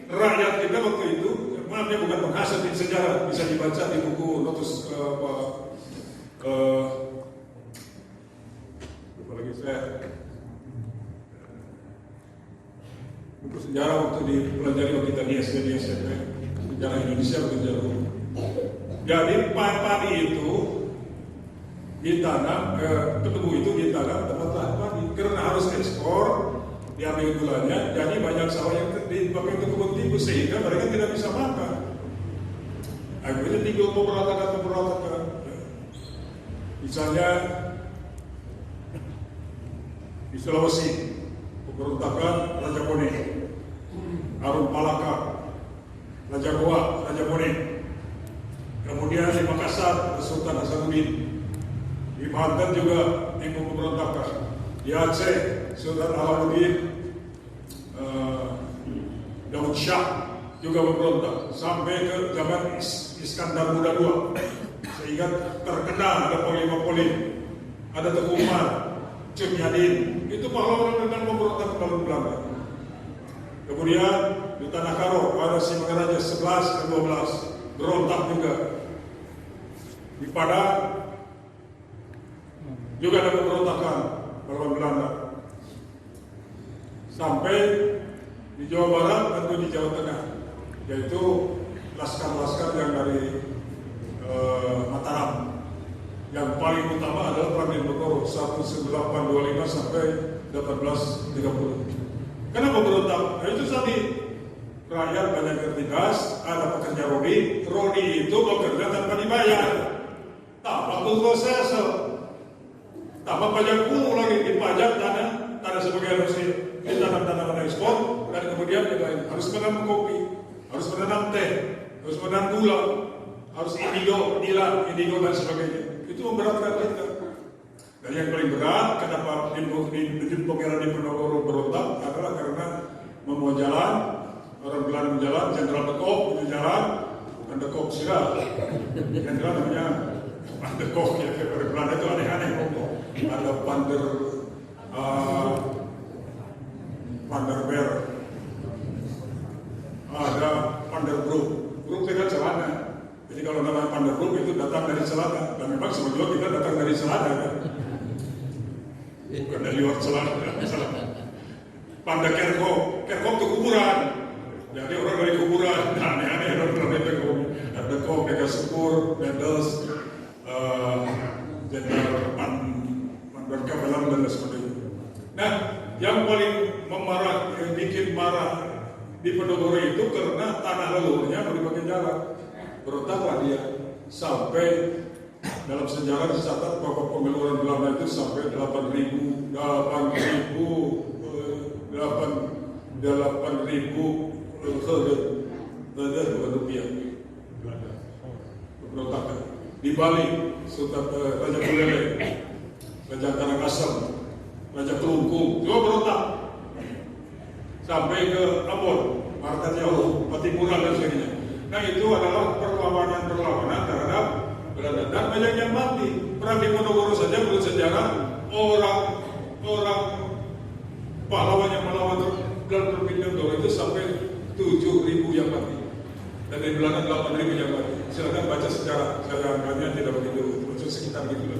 rakyat kita waktu itu, maaf ya, bukan menghasut di sejarah, bisa dibaca di buku notus lupa lagi saya. Buku sejarah waktu dipelajari waktu kita di SMP, sejarah Indonesia waktu sejarah. Jadi padi itu ditanam, tebu itu ditanam tempat lahan padi karena harus ekspor, diambil gulanya, jadi banyak sawah yang dipakai untuk kebun tikus sehingga mereka tidak bisa makan. Akhirnya tinggal memberontak. Misalnya di Sulawesi, pemberontakan Raja Bone, Arun Palaka, Raja Goa, Raja Bone. Kemudian di Makassar, Sultan Hasanuddin. Di Banten juga timur pemberontakan. Di Aceh, Sultan Alauddin Daud Shah juga memberontak sampai ke zaman Iskandar Muda II, sehingga terkena ada Polim, ada Teguh Umar, Cut Nyadin, itu pahlawan tentang pemberontak melawan Belanda. Kemudian di Tanah Karo ada Simangaraja 11 dan 12 berontak juga. Di Padang juga ada pemberontakan melawan Belanda. Sampai di Jawa Barat dan di Jawa Tengah, yaitu laskar-laskar yang dari Mataram. Yang paling utama adalah Perang Diponegoro 1825 sampai 1830. Kenapa berontak? Nah, itu tadi rakyat banyak tertindas, ada pekerja Rodi itu bekerja tanpa dibayar, tanpa proses, tanpa pajak puluh lagi, dipajak tanah sebagai hasil ditanam tanaman ekspor, dan kemudian juga harus menanam kopi, harus menanam teh, harus menanam gula, harus indigo dan sebagainya. Itu memberatkan kita. Dan yang paling berat, kenapa Pangeran Diponegoro berontak adalah karena membawa jalan, orang Belanda jalan, Jenderal de Kock itu jalan, bukan de Kock Sira, Jenderal namanya Van de Kock, ya, orang Belanda itu aneh-aneh. Ada Van der Beer, ada Van der Broek. Broek itu kan celana. Jadi kalau nama Van der Broek itu datang dari celana, dan memang sebetulnya kita datang dari celana kan, bukan dari luar celana. Van der Kerkhoff itu kuburan. Jadi orang dari kuburan, aneh-aneh orang dari Kerkhoff. Ada Kock, Mega Sepur, Mendels, Jenderal Van der Kavelan dan sebagainya. Nah, yang paling bikin marah Diponegoro itu karena tanah leluhurnya mau dipakai jalan. Berontaklah dia sampai dalam sejarah dicatat bahwa pembeluran Belanda itu sampai 8.000 rupiah. Berontakan di Bali, Sultan Raja Buleleng, Raja Karangasem, Raja Kelungkung juga berontak sampai ke Ambon, Marta Jauh, Patipura dan sebagainya. Nah, itu adalah perlawanan terhadap Belanda dan banyak yang mati. Perang Diponegoro saja menurut sejarah orang pahlawan yang melawan Diponegoro itu sampai 7.000 yang mati. Dan di Belanda 8.000 yang mati. Silakan baca sejarah, saya angkanya tidak begitu, maksud sekitar gitu.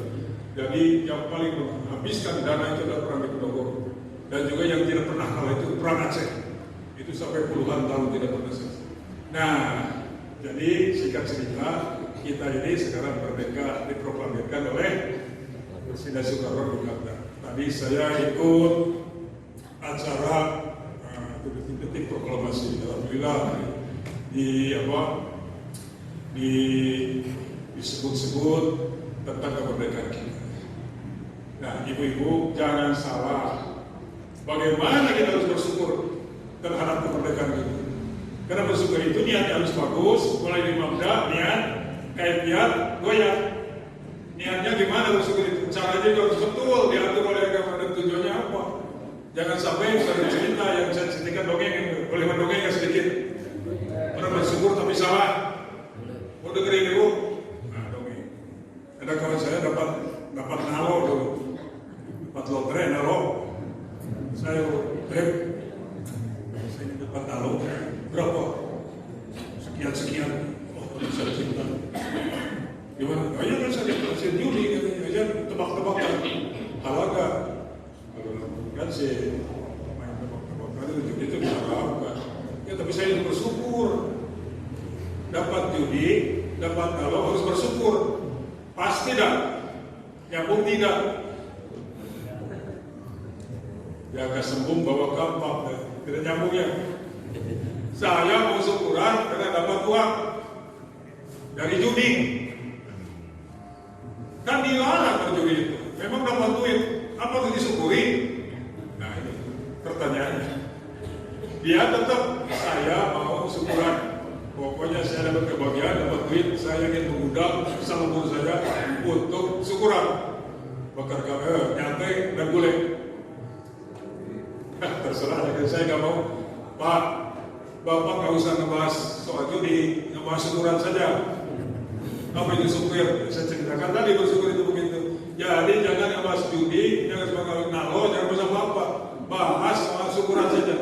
Jadi yang paling menghabiskan dana itu adalah Perang Diponegoro. Dan juga yang tidak pernah kalah itu Perang Aceh. Itu sampai puluhan tahun tidak pernah selesai. Nah, jadi singkat cerita, kita ini sekarang merdeka diproklamirkan oleh Presiden Soekarno di Jakarta. Tadi saya ikut acara detik proklamasi. Alhamdulillah disebut-sebut tentang kemerdekaan kita. Nah, ibu-ibu jangan salah. Bagaimana kita harus bersyukur terhadap kemerdekaan kita? Karena bersyukur itu niatnya harus bagus, mulai dari mabda, niat, kaifiat, goyah. Niatnya gimana bersyukur itu? Caranya juga harus betul, diatur oleh agama dan tujuannya apa. Jangan sampai ada cerita yang saya ceritakan dongeng, boleh mendongeng sedikit. Orang bersyukur tapi salah. Mau dengerin dulu? Nah, dongeng. Ada kawan saya dapat nalo dulu, dapat lotre nalo. Saya dapat nalo berapa? Sekian. Oh, bisa cerita. Gimana? Oh iya kan saya judi katanya, aja tebak-tebakan. Halaga. Kan si main tebak-tebakan itu bisa apa? Ya tapi saya bersyukur. Dapat judi, dapat nalo harus bersyukur. Pasti tidak. Nyambung tidak. Jaga sembung bawa kampak. Tidak nyambung ya. Saya mau syukuran karena dapat uang dari judi. Kan dilarang berjudi itu. Memang dapat duit. Apa itu disyukuri? Nah ini pertanyaannya. Dia tetap saya mau syukuran. Pokoknya saya dapat kebahagiaan, dapat duit. Saya ingin mengundang salubur saya untuk syukuran. Bakar kamera, nyantai dan gulai. Terserah, saya nggak mau. Pak, Bapak nggak usah ngebahas soal judi, ngebahas syukuran saja. Apa itu syukur? Saya ceritakan tadi bersyukur itu begitu. Jadi jangan ngebahas judi, jangan sebagai nalo, jangan bahas apa-apa. Bahas soal syukuran saja.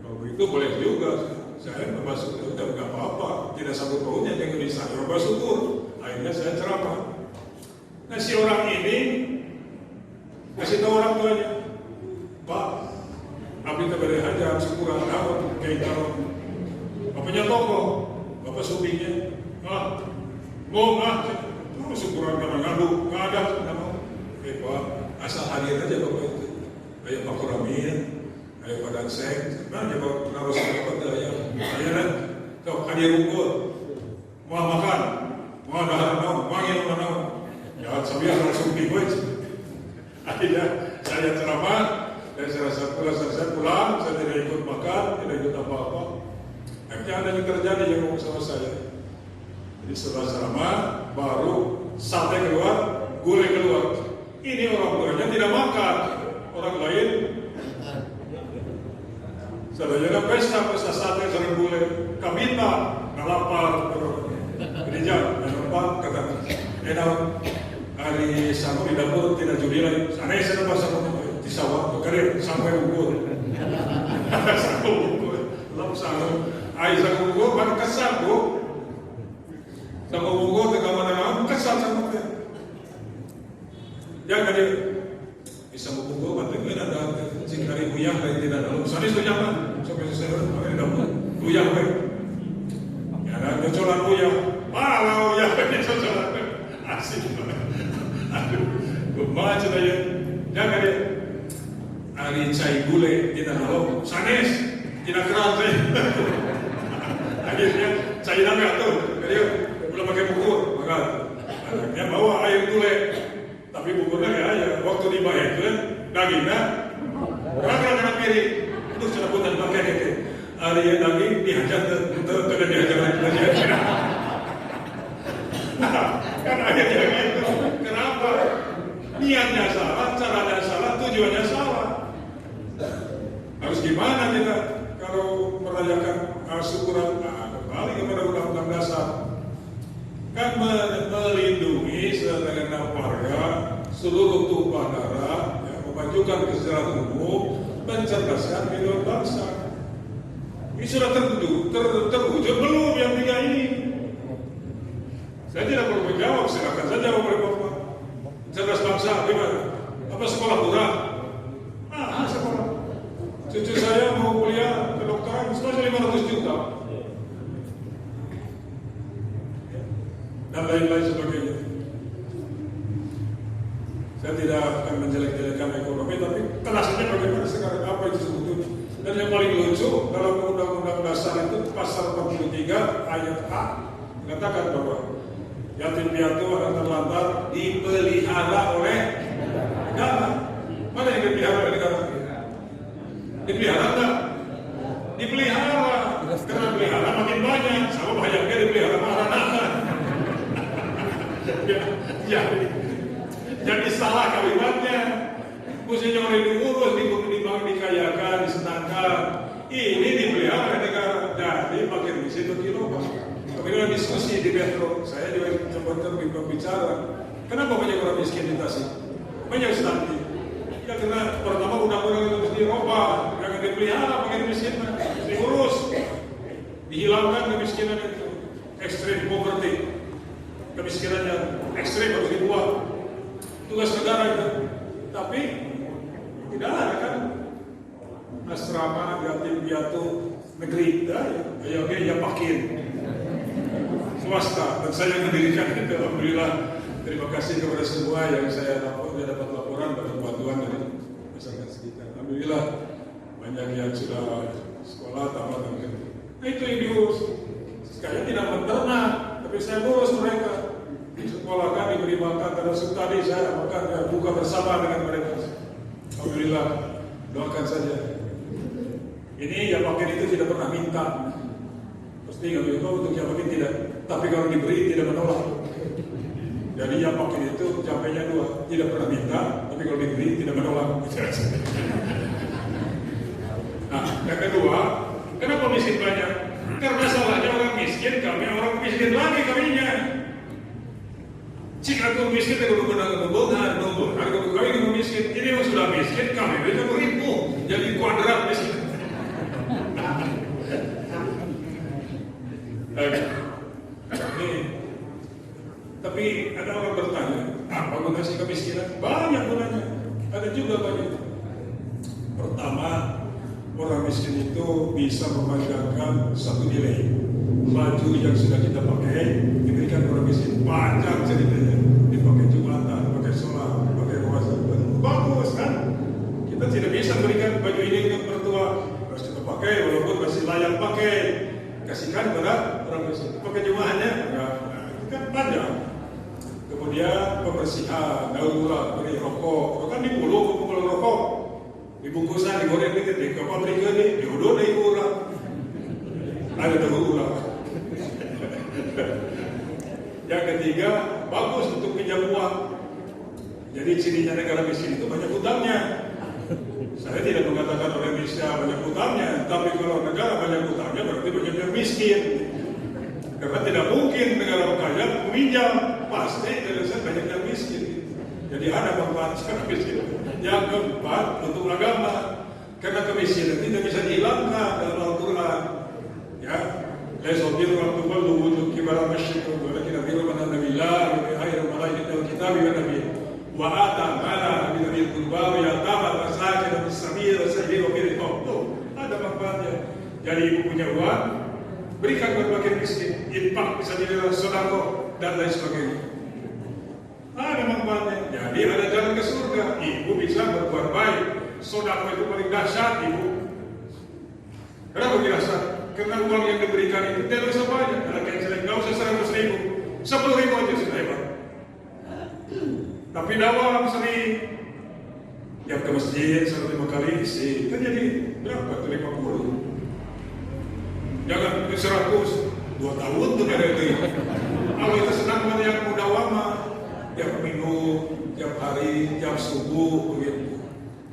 Kalau begitu boleh juga. Saya ngebahas syukur, udah nggak apa-apa. Tidak sanggup pautnya, jangan bisa. Coba syukur. Akhirnya saya ceramah. Nah si orang ini kasih tahu orang tuanya, Pak, abdi terberi hajar syukuran tahun kayak tahun. Bapaknya toko, bapak subinya, mau syukuran karena ngadu, nggak ada, nggak mau. Pak, asal hadir aja bapak itu. Ayo Pak Kuramin, ayo Pak Danseng, nah coba naruh sama bapak ayo kan, kau hadir unggul, mau makan, mau dahar naon, wangi naon. Ya, sambil langsung dibuat. Akhirnya saya ceramah dan saya pulang, saya tidak ikut makan, tidak ikut apa-apa. Akhirnya ada yang terjadi yang ngomong sama saya. Jadi setelah ceramah, baru sate keluar, gulai keluar. Ini orang tuanya tidak makan, orang lain. Sadayana pesta sate sareng gulai, kabita, ngalapar, gereja, ngalapar, kata enak. Hari sama di dapur tidak judi lagi. Sana saya pas sama di sawah kerja sampai ukur. Sampai ukur, lalu sama. Ayah sama ukur kan kesal bu. Sama ukur tengah mana kesal sama dia. Jangan dia bisa mengukur matanya ada sing dari buyah dari tidak dalam. Sana itu nyaman. Sampai saya di dapur buyah baik. Ya ada cocolan buyah. Malau ya cocolan asik. Aduh, gimana ceritanya? Jangan dia hari cai gulai kita nalo, sanes, tidak keras saya. Akhirnya cai naga tuh, dia belum pakai bukur, maka anaknya bawa air gulai, tapi bukurnya ya aja. Waktu dibayarkan dagingnya, kerang piring, itu sudah bukan pakai gitu. Hari daging dihajar, tidak dihajar lagi. Kan akhirnya gitu. Kenapa? Niatnya salah, caranya salah, tujuannya salah. Harus gimana kita kalau merayakan syukuran? Nah, kembali kepada undang-undang dasar. Kan melindungi segenap warga, seluruh tumpah darah, ya, memajukan kesejahteraan umum, mencerdaskan kehidupan bangsa. Ini sudah terwujud belum yang tiga ini? Saya tidak perlu menjawab, silakan saja Bapak. Cerdas bangsa, gimana? Apa sekolah murah? Sekolah. Cucu saya mau kuliah kedokteran, semuanya 500 juta. Dan lain-lain sebagainya. Saya tidak akan menjelek-jelekan ekonomi, tapi kelasnya bagaimana sekarang, apa itu sebetulnya. Dan yang paling lucu, dalam Undang-Undang Dasar itu pasal 43 ayat A mengatakan bahwa yatim piatu anak terlantar dipelihara oleh negara. Mana yang dipelihara oleh negara? Dipelihara enggak? Dipelihara. Karena pelihara makin banyak. Sama banyaknya dipelihara anak-anak. Jadi salah kalimatnya. Mestinya orang diurus, ini dipelihara negara. Jadi pakai miskin itu kilo. Kemudian diskusi di Metro, saya juga sempat berbicara, kenapa banyak orang miskin di Tasik? Banyak stunting. Ya karena pertama undang-undang itu mesti dirubah, jangan dipelihara pakai miskin, diurus, dihilangkan kemiskinan itu, extreme poverty, kemiskinan yang ekstrim harus dibuat. Tugas negara itu, tapi tidak ada kan asrama yatim piatu negeri, ya pakin swasta, dan saya mendirikan itu. Alhamdulillah, terima kasih kepada semua yang saya dapat laporan, dapat bantuan dari masyarakat sekitar. Alhamdulillah banyak yang sudah sekolah tamat dan kerja. Nah, itu yang diurus. Saya tidak menternak, tapi saya urus mereka. Di sekolah kan diberi makan, terus tadi saya makan buka bersama dengan mereka. Alhamdulillah, doakan saja. Ini yang pakai itu tidak pernah minta. Pasti nggak begitu untuk yang pakai tidak. Tapi kalau diberi tidak menolak. Jadi yang pakai itu capeknya dua, tidak pernah minta, tapi kalau diberi tidak menolak. Nah, yang kedua, kenapa miskin banyak? Karena salahnya orang miskin, kami orang miskin lagi kaminya. Jika aku miskin, aku nunggu, harga kami miskin. Ini yang sudah miskin, kami itu beribu, jadi kuadrat miskin. Tapi ada orang bertanya, apa guna sih kemiskinan? Banyak gunanya, ada juga banyak. Pertama, orang miskin itu bisa memanjangkan satu nilai. Baju yang sudah kita pakai diberikan orang miskin, panjang ceritanya. Dipakai Jumatan, pakai sholat, pakai puasa, bagus kan? Kita tidak bisa berikan baju ini untuk mertua, harus kita pakai walaupun masih layak pakai. Kasihkan kepada orang miskin. Pakai jumahnya, kan panjang. Kemudian pembersihan, daur ulang, beri rokok. Kan dipuluh rokok, dibungkusan, digoreng dikit, di pabrikan nih, diudur, diulang. Ada daur ulang. Yang ketiga, bagus untuk pinjam uang. Jadi cirinya negara miskin itu banyak hutangnya. Saya tidak mengatakan orang Indonesia banyak hutangnya, tapi kalau negara banyak hutangnya berarti banyak yang miskin. Karena tidak mungkin negara kaya meminjam, pasti Indonesia banyak yang miskin. Jadi ada manfaat sekarang miskin. Yang keempat, untuk agama, karena kemiskinan tidak bisa dihilangkan dalam Al-Quran. Ya, lesodir waktu balu untuk kibaran masyarakat, walakin abiru mana nabilah, akhir malaikat dan kitab dan nabi. Wa ata mala min al-qurba wa yatama masakin bis-sabil wa sabil wa bil ada manfaatnya. Jadi ibu punya uang, berikan kepada miskin, infak bisa jadi sedekah dan lain sebagainya. Ada manfaatnya. Jadi ada jalan ke surga. Ibu bisa berbuat baik. Sedekah itu paling dahsyat, ibu. Kenapa dahsyat? Karena uang yang diberikan itu tidak usah banyak. Ada yang jelek, nggak usah 100.000, 10.000 aja sudah hebat. Tapi dakwah sering, yang ke masjid 105 kali isi, kan jadi berapa? 50. Jangan 100, 2 tahun tuh ada itu. Kalau kita senang pada yang muda wama, tiap minggu, tiap hari, tiap subuh, begitu.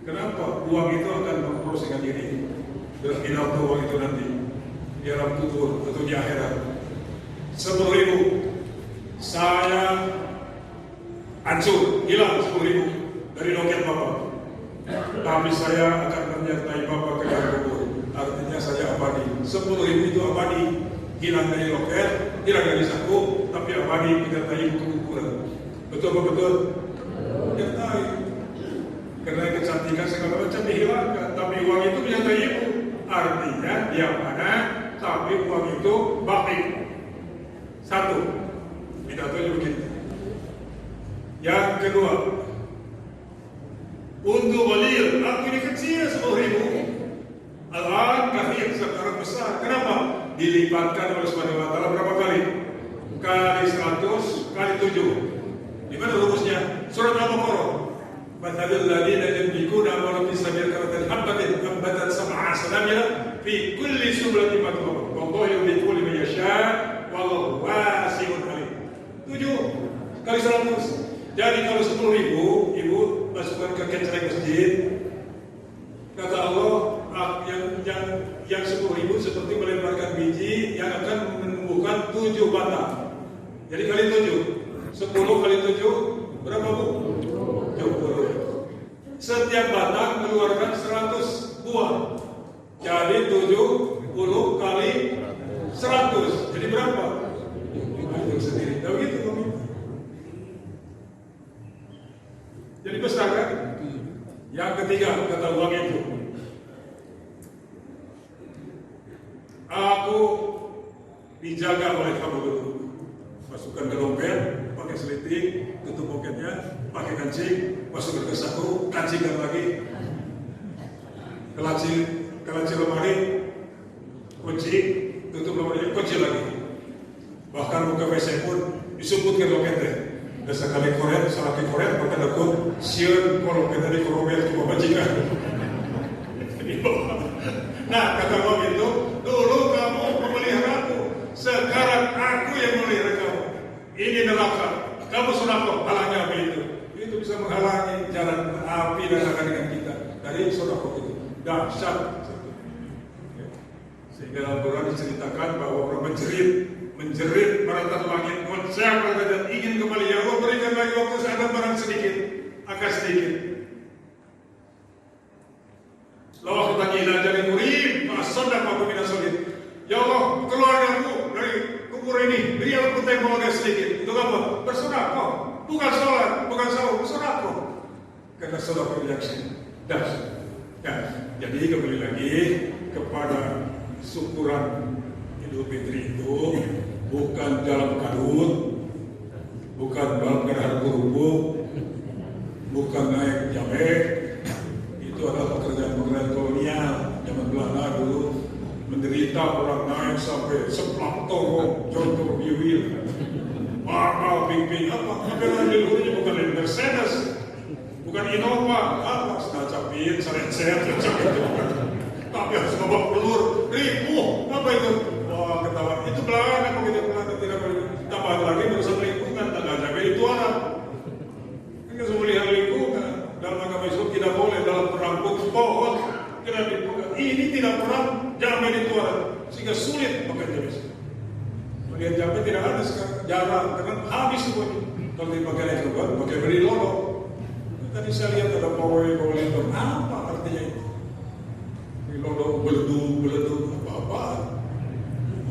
Kenapa? Uang itu akan memproseskan diri. Dan tidak tahu uang itu nanti di alam kubur atau di akhirat. 10.000, saya hancur, hilang 10.000 dari loket Bapak. Tapi saya akan menyertai Bapak ke dalam kubur. Artinya saya abadi. 10.000 itu abadi. Hilang dari loket, hilang dari saku, tapi abadi menyertai ibu ke kuburan. Betul apa betul? Menyertai. Karena kecantikan segala macam dihilangkan, tapi uang itu menyertai ibu. Artinya dia mana, tapi uang itu baki. Satu, pidatonya begitu. Yang kedua, untuk walil, aku ini kecil 10.000. Al-an kafir sekarang besar. Kenapa? Dilipatkan oleh Subhanahu wa Ta'ala berapa kali? Kali 100, kali 7. Di mana rumusnya? Surat Al-Baqarah. Mathalul ladina yunfikuna amwalahum fi sabilillahi kamathali habatin anbatat sab'a sanabila fi kulli sumbulatin mi'atun. Wallahu yudhi'u liman yasha' wallahu wasi'un 'alim. 7 kali 100. Jadi kalau 10.000 ibu masukkan ke kenceng masjid, kata Allah dapat 7 batang. Jadi kali 7, 10 kali 7 berapa Bu? 70. Setiap batang mengeluarkan 100 buah. Jadi 70 kali 100. Jadi berapa? Hitung sendiri. Tahu gitu Bang? Jadi besar kan? Yang ketiga kata uang itu, aku dijaga oleh kamu dulu. Masukkan ke dompet, pakai seliting, tutup poketnya, pakai kancing, masukkan ke saku, kancingkan lagi, kelanci lemari, kunci, tutup lemari, kunci lagi. Bahkan buka WC pun disumputkan loketnya. Dan sekali korek, salaki korek, pakai lekut, siun, kalau kita di korobet, cuma bajikan. Nah, kata Bob itu, dulu kamu memelihara aku, sekarang aku yang memelihara kamu. Ini neraka, kamu sodako, halangnya apa itu? Itu bisa menghalangi jalan api dan akan dengan kita. Dari sodako itu, dahsyat. Sehingga dalam Quran diceritakan bahwa orang menjerit merata langit, siapa dan ingin kembali, ya Allah berikan lagi waktu saya ada barang sedikit, akan sedikit. Lawa kita gila jadi murim, masadah aku minat solid. Ya Allah, keluarga aku dari kubur ini, beri aku tempo agak sedikit. Itu apa? Bersedekah, bukan sholat, bukan sahur, bersedekah. Karena sedekah reaksi. Ya, jadi kembali lagi kepada syukuran Idul Fitri itu bukan dalam kadut, bukan dalam keadaan kerupuk, bukan naik jabe. Itu adalah pekerjaan-pekerjaan kolonial zaman Belanda dulu. Menderita orang naik sampai seplak toko, contoh biwil, bakal ping-ping apa? Tapi lagi dulunya bukan Mercedes, bukan Innova, apa? Sudah capin, seret-seret, tapi harus bawa pelur, ribu, apa itu? Wah, ketawa. Itu belakang apa gitu, belakang tidak boleh. Tambah lagi berusaha lingkungan, tangga jaga itu Arab. Ini semua lingkungan. Dalam agama Islam tidak boleh dalam perang pohon tidak dibuka. Ini tidak perang jamin itu Arab, sehingga sulit bekerja bisa. Melihat jamin tidak ada sekarang, jarang, karena habis semuanya. Kalau dipakai lagi pakai beri lolo. Tadi saya lihat ada pawai itu, apa artinya itu? Lolo beleduk apa-apa.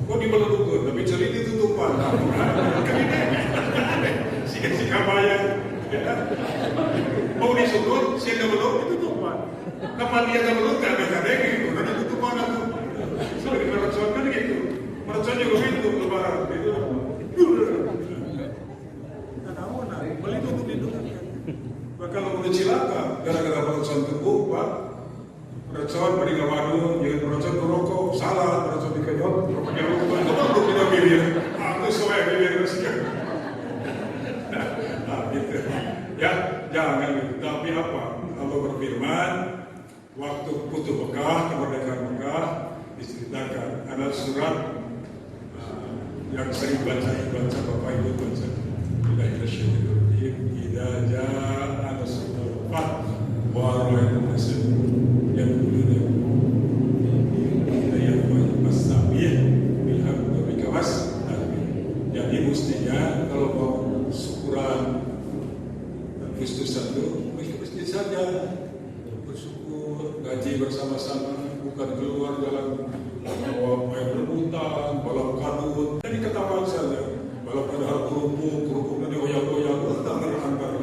Kok dibeleduk tuh? Tapi cerit ditutupan. Sika bayang. Mau disudut, siapa belum ditutupan. Kapan dia tak belum, tak ada gitu. Karena ditutupan aku. Sudah di mercon kan gitu. Mercon juga gitu, lebaran. Gitu. Tak tahu, beli tutup itu. Kalau udah cilaka, gara-gara mercon tutup, Pak. Mercon beri lawadun, jangan mercon merokok, salah, mercon dikenyot, rokoknya rokok, itu baru kita bibir. Aku suka bibir sekian. Nah, gitu. Ya, jangan gitu. Tapi apa? Allah berfirman, waktu Futuh Mekah, kemerdekaan Mekah, diceritakan ada surat yang sering baca Bapak Ibu baca. Bismillahirrahmanirrahim. Idza jaa nasrul fath wa ra'aytan nas yadkhuluna jadi mestinya kalau mau syukuran Agustus 1 masjid saja bersyukur, gaji bersama-sama, bukan keluar dalam main rebutan, balap kadut. Jadi ketahuan saja balap padahal kerupuk nanti goyang-goyang tak ngerangkar.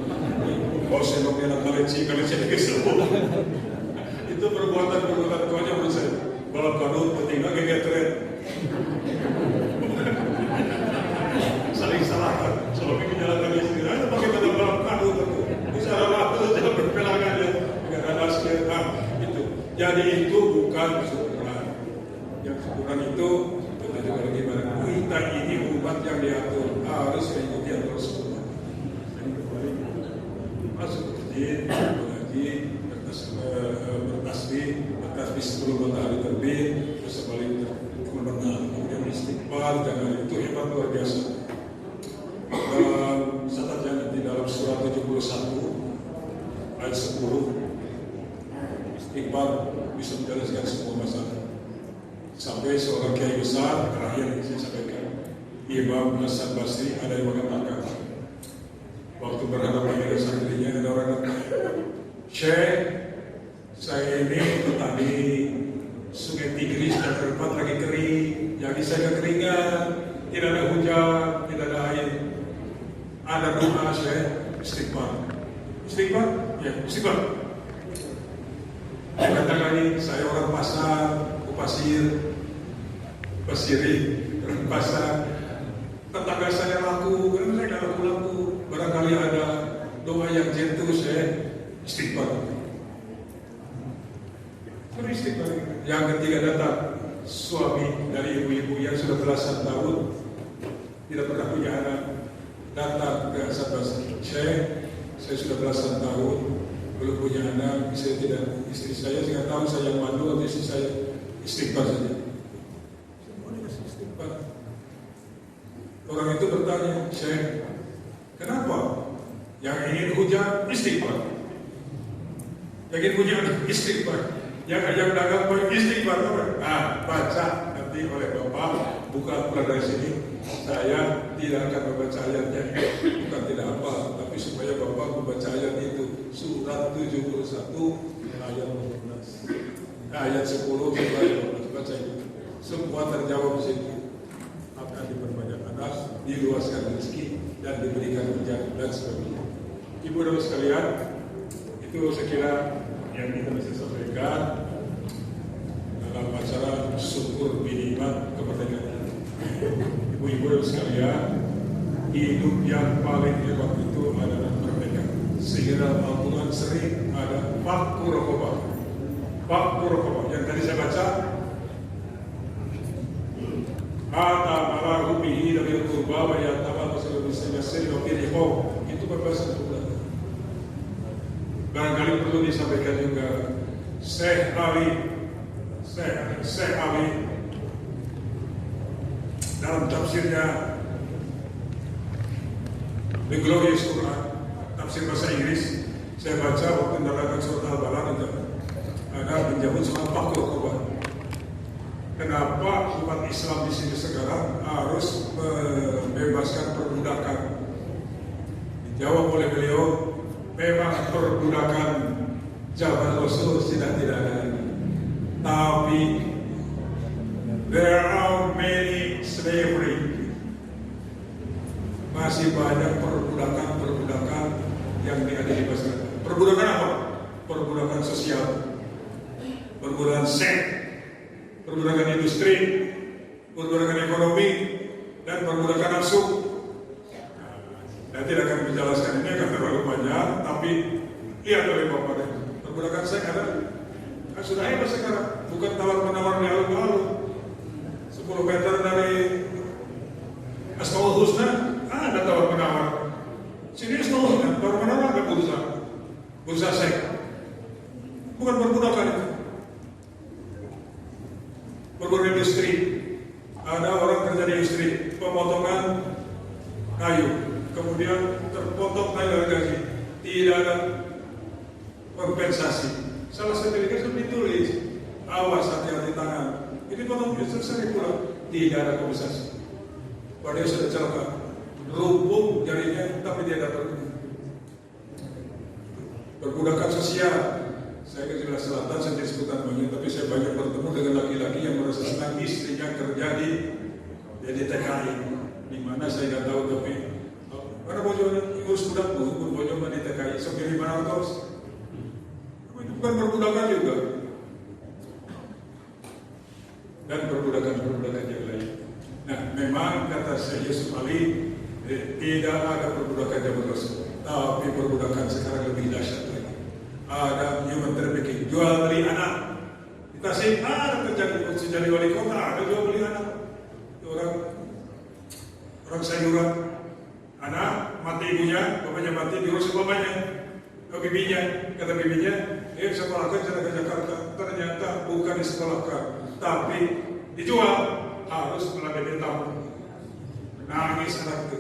Oh senoknya kaleci kesel. Itu perbuatan itu aja menurut saya. Balap kadut penting lagi getret. Saling salahkan. Soalnya menjalankan istri aja pakai kata balap kadut itu. Bicara waktu jangan berpelangan ya. Enggak ada sekitar itu. Jadi itu bukan syukuran. Yang syukuran itu kita juga bagaimana kita ini umat yang diatur harus mengikuti aturan syukuran. Jadi kembali masuk ke masjid, mengaji, bertasbih sebelum matahari terbit, terus balik menenang, kemudian istighfar, dan itu hebat luar biasa. Dalam catatan di dalam surat 71 ayat 10, istighfar bisa menjelaskan semua masalah. Sampai seorang kiai besar terakhir yang saya sampaikan, Imam Hasan Basri ada yang mengatakan, waktu berhadapan dengan santrinya ada orang datang, Syekh, saya ini petani Sungai Tigris dan tempat lagi kering, jadi saya kekeringan, tidak ada hujan, tidak ada air. Ada doa Syekh, istighfar. Istighfar? Ya, istighfar. Kata lagi, saya orang pasar, pasiri, orang pasar. Tetangga saya laku, karena saya tidak laku-laku. Barangkali ada doa yang jentuh, saya istighfar. Istighfar. Yang ketiga datang suami dari ibu-ibu yang sudah belasan tahun tidak pernah punya anak, datang ke Hasan Basri. Saya sudah belasan tahun belum punya anak, istri saya tidak tahu saya malu atau istri saya istighfar saja. Orang itu bertanya, Syekh, kenapa? Yang ingin hujan, istighfar. Yang ingin hujan, istighfar. Yang dagang pun istighfar. Baca nanti oleh Bapak, buka Al-Quran dari sini. Saya tidak akan membaca ayatnya, bukan tidak apa, tapi supaya Bapak membaca ayat itu. Surat 71, ayat 12. Ayat 10, ayat 12, baca itu. Semua terjawab di situ. Akan diperbanyak anak, diluaskan rezeki, dan diberikan hujan dan sebagainya. Ibu dan Bapak sekalian, itu saya kira yang kita bisa sampaikan dalam acara syukur binikmat kemerdekaan. Ibu-ibu dan sekalian, hidup yang paling hebat itu adalah merdeka. Sehingga Al-Quran sering ada fakkur rokobah. Fakkur rokobah yang tadi saya baca. Kata malahu bihi dari kurba wa yatama masalah bisa yasir wa firihom. Itu berbahasa Arab. Barangkali perlu disampaikan juga Syekh Ali dalam tafsirnya The Glorious Quran, tafsir bahasa Inggris, saya baca waktu menerangkan surat Al-Balad itu ada menyebut soal fakkur rokobah. Kenapa umat Islam di sini sekarang harus membebaskan perbudakan? Dijawab oleh beliau, memang perbudakan zaman Rasul tidak ada lagi. Tapi there are many slavery. Masih banyak perbudakan yang ada di masyarakat. Perbudakan apa? Perbudakan sosial, perbudakan seks, perbudakan industri, perbudakan ekonomi, dan perbudakan nafsu. Saya tidak akan menjelaskan ini karena terlalu banyak, tapi lihat oleh Bapak. Perbudakan seks ada, sudah hebat sekarang, bukan tawar-menawar di alun-alun. 10 meter dari Asmaul Husna, ada tawar-menawar. Sini Asmaul Husna, tawar-menawar ada bursa seks. Bukan perbudakan itu. Perbudakan industri, ada orang kerja di industri, pemotongan kayu, kemudian terpotong kayu gaji, tidak ada kompensasi. Salah satu mereka sudah ditulis, awas hati-hati tangan. Ini potong selesai pula, tidak ada kompensasi. Padahal sudah celaka, rumput jarinya, tapi dia dapat. Perbudakan sosial. Saya ke Jakarta Selatan, saya disebutkan banyak, tapi saya banyak bertemu dengan laki-laki yang merasa senang istrinya kerja di TKI, di mana saya tidak tahu, tapi karena bojone urus budak pun bojone di TKI, sopir 500. Itu bukan perbudakan juga, dan perbudakan yang lain. Nah, memang kata saya Yusuf Ali, tidak ada perbudakan zaman Rasul, tapi perbudakan sekarang lebih dahsyat lagi. Ada human trafficking, jual beli anak. Di Tasik ada terjadi, jadi wali kota ada jual beli anak. Orang sayuran, anak mati ibunya, bapaknya mati, diurus bapaknya, ke bibinya, kata bibinya, sekolahkan cara ke Jakarta. Ternyata bukan disekolahkan, tapi dijual, harus melalui tamu. Nangis anak itu,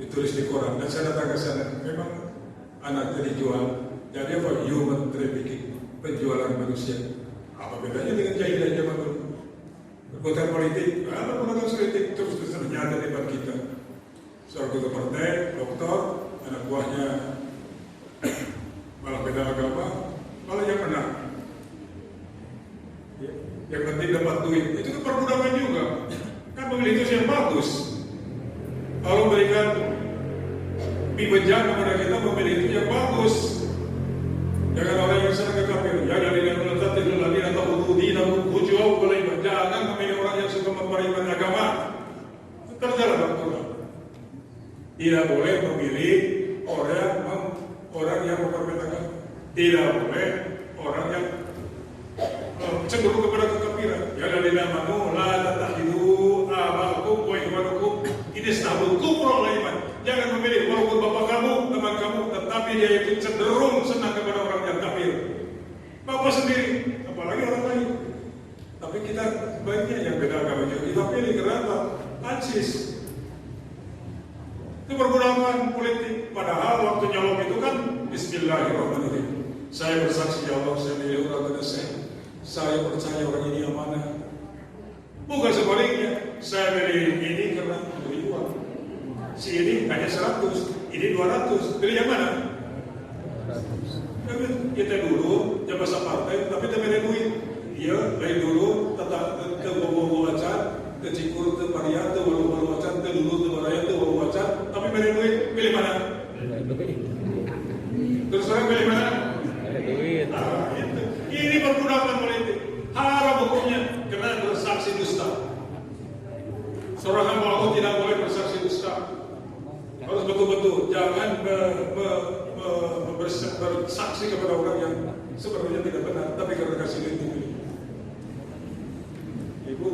ditulis di koran, dan saya datang ke sana, memang anaknya dijual. Jadi apa? Human trafficking, penjualan manusia. Apa bedanya dengan jahilan zaman dulu? Perbuatan politik, perbuatan politik terus ternyata ada di depan kita. Seorang ketua partai, dokter, anak buahnya malah beda agama, malah yang menang. Ya, yang penting dapat duit, itu kan perbudakan juga. Kan pemilih itu yang bagus. Kalau berikan bimbingan kepada kita, memilih itu yang bagus. Jangan orang yang senang ke kafir. Jangan tidak menetap tidak lagi atau udina hujau boleh. Jangan memilih orang yang suka memperibad agama. Terjalan Al-Quran. Tidak boleh memilih orang yang memperibad agama. Tidak boleh orang yang cenderung kepada kekafiran. Ya ladina amanu la tattakhidu aba'akum wa ikhwanakum idistabul kufra wal iman. Jangan memilih walaupun bapak kamu, teman kamu, tetapi dia itu cenderung senang kepada orang yang kafir. Bapak sendiri, apalagi orang lain. Tapi kita banyak yang beda agama juga. Kita pilih kenapa? Ansis. Itu perbudakan politik. Padahal waktu nyalon itu kan Bismillahirrahmanirrahim. Saya bersaksi ya Allah, saya milih orang kena saya percaya orang ini amanah. Bukan sebaliknya, saya milih ini karena beri uang. Si ini hanya 100, ini 200. Pilih yang mana? Kita dulu jabatan partai, tapi kita milih duit. Iya, dari dulu tetap ke bawa wacan, ke Cikur, ke Parian, ke bawa wacan, ke dulu ke Baraya, ke bawa wacan, tapi milih duit. Pilih mana? Terus orang pilih mana? Duit. Nah, itu. Ini perbudakan politik. Haram hukumnya karena bersaksi dusta. Seorang hamba Allah tidak boleh bersaksi dusta. Harus betul-betul jangan bersaksi kepada orang yang sebenarnya tidak benar, tapi karena kasih itu. Ibu,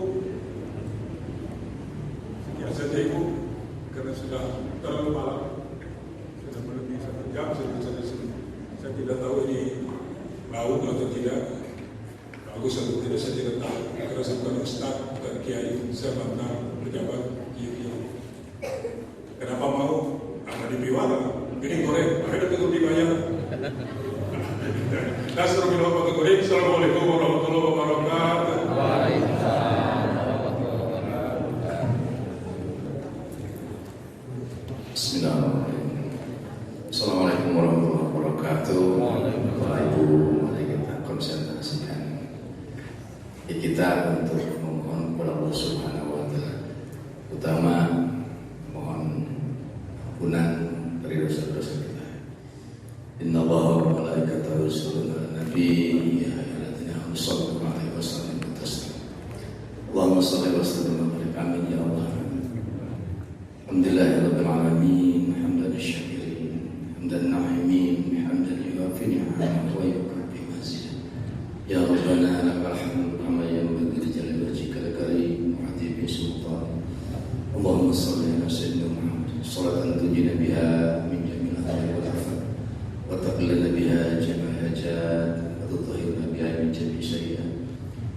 ya saja ibu, karena sudah terlalu malam, sudah melebihi 1 jam saya di sini. Saya tidak tahu ini bau atau tidak, bagus atau tidak saya tidak tahu. Karena saya bukan ustaz, bukan kiai, saya bantah pejabat kiai. Kenapa mau? Karena dipiwala. Ini goreng, akhirnya betul dibayar. Assalamualaikum warahmatullahi wabarakatuh. Bismillahirrahmanirrahim. Assalamualaikum warahmatullahi wabarakatuh. Bapak Ibu, mari kita konsentrasikan kita untuk memohon kepada Allah Subhanahu wa Ta'ala. Utama mohon ampunan dari dosa-dosa kita. Inna Allah wa malaikatahu yusholluna 'alan nabi ya ayyuhalladzina amanu shallu 'alaihi wa sallimu taslima. Allahumma shalli wa sallim wa barik amin ya Allah. Alhamdulillahirabbil alamin, hamdan syakirin, hamdan na'imin, hamdan yuwafi ni'amahu wa yukafi mazidah. Ya Rabbana lakal hamdu kama yanbaghi li jalali wajhikal karim wa 'azimi sultanik. Allahumma shalli ala sayyidina Muhammad salatan tunjina biha min jamil adab wal afat wa taqlina biha jami'al hajat wa tutahhirna biha min jami'i sayyi'at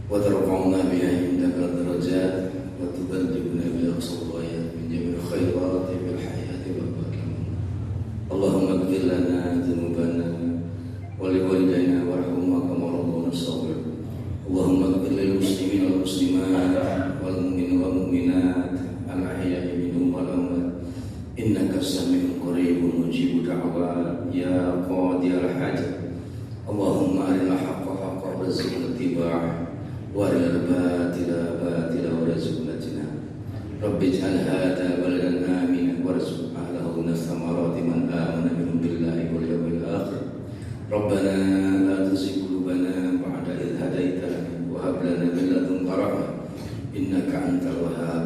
wa tarfa'una biha indaka darajat wa tuballighuna biha aqsal min jami'il khairati fil hayati wal baqiyyah. Allahumma ighfir lana dhunubana wa li walidayna warhamhuma kama rabbawna shaghira. Allahumma ighfir lil muslimin wal muslimat wal mu'minin wal mu'minat al-ahya'i minhum wal amwat. Innaka sami'un qaribun mujibud da'wat ya qadiyal hajat. Allahumma arina haqqa haqqan warzuqna ittiba'ah wa arina batila batila warzuqna ijtinab. Rabbi ij'al hadha baladan aminan warzuq ahlahu min thamarati man amana minhum billahi wal yawmil akhir. Rabbana la tuzigh qulubana ba'da idh hadaytana wa hab lana min ladunka rahmah innaka antal wahhab.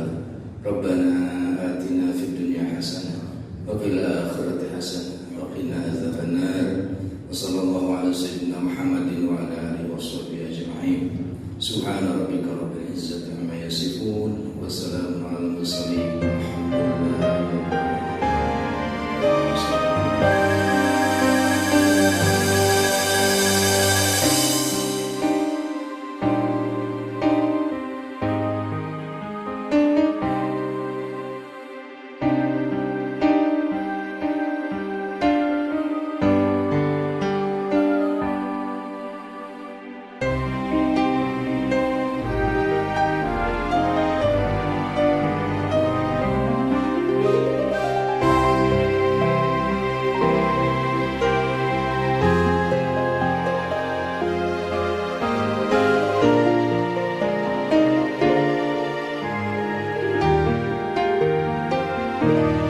Rabbana atina fid dunya hasanah wa fil akhirati hasanah wa qina adzabannar. Wa sallallahu ala sayyidina Muhammadin wa ala alihi washabbihi ajma'in. Subhana rabbika rabbil izzati amma yasifun wa salamun alal mursalin walhamdulillahi rabbil alamin. Alhamdulillah.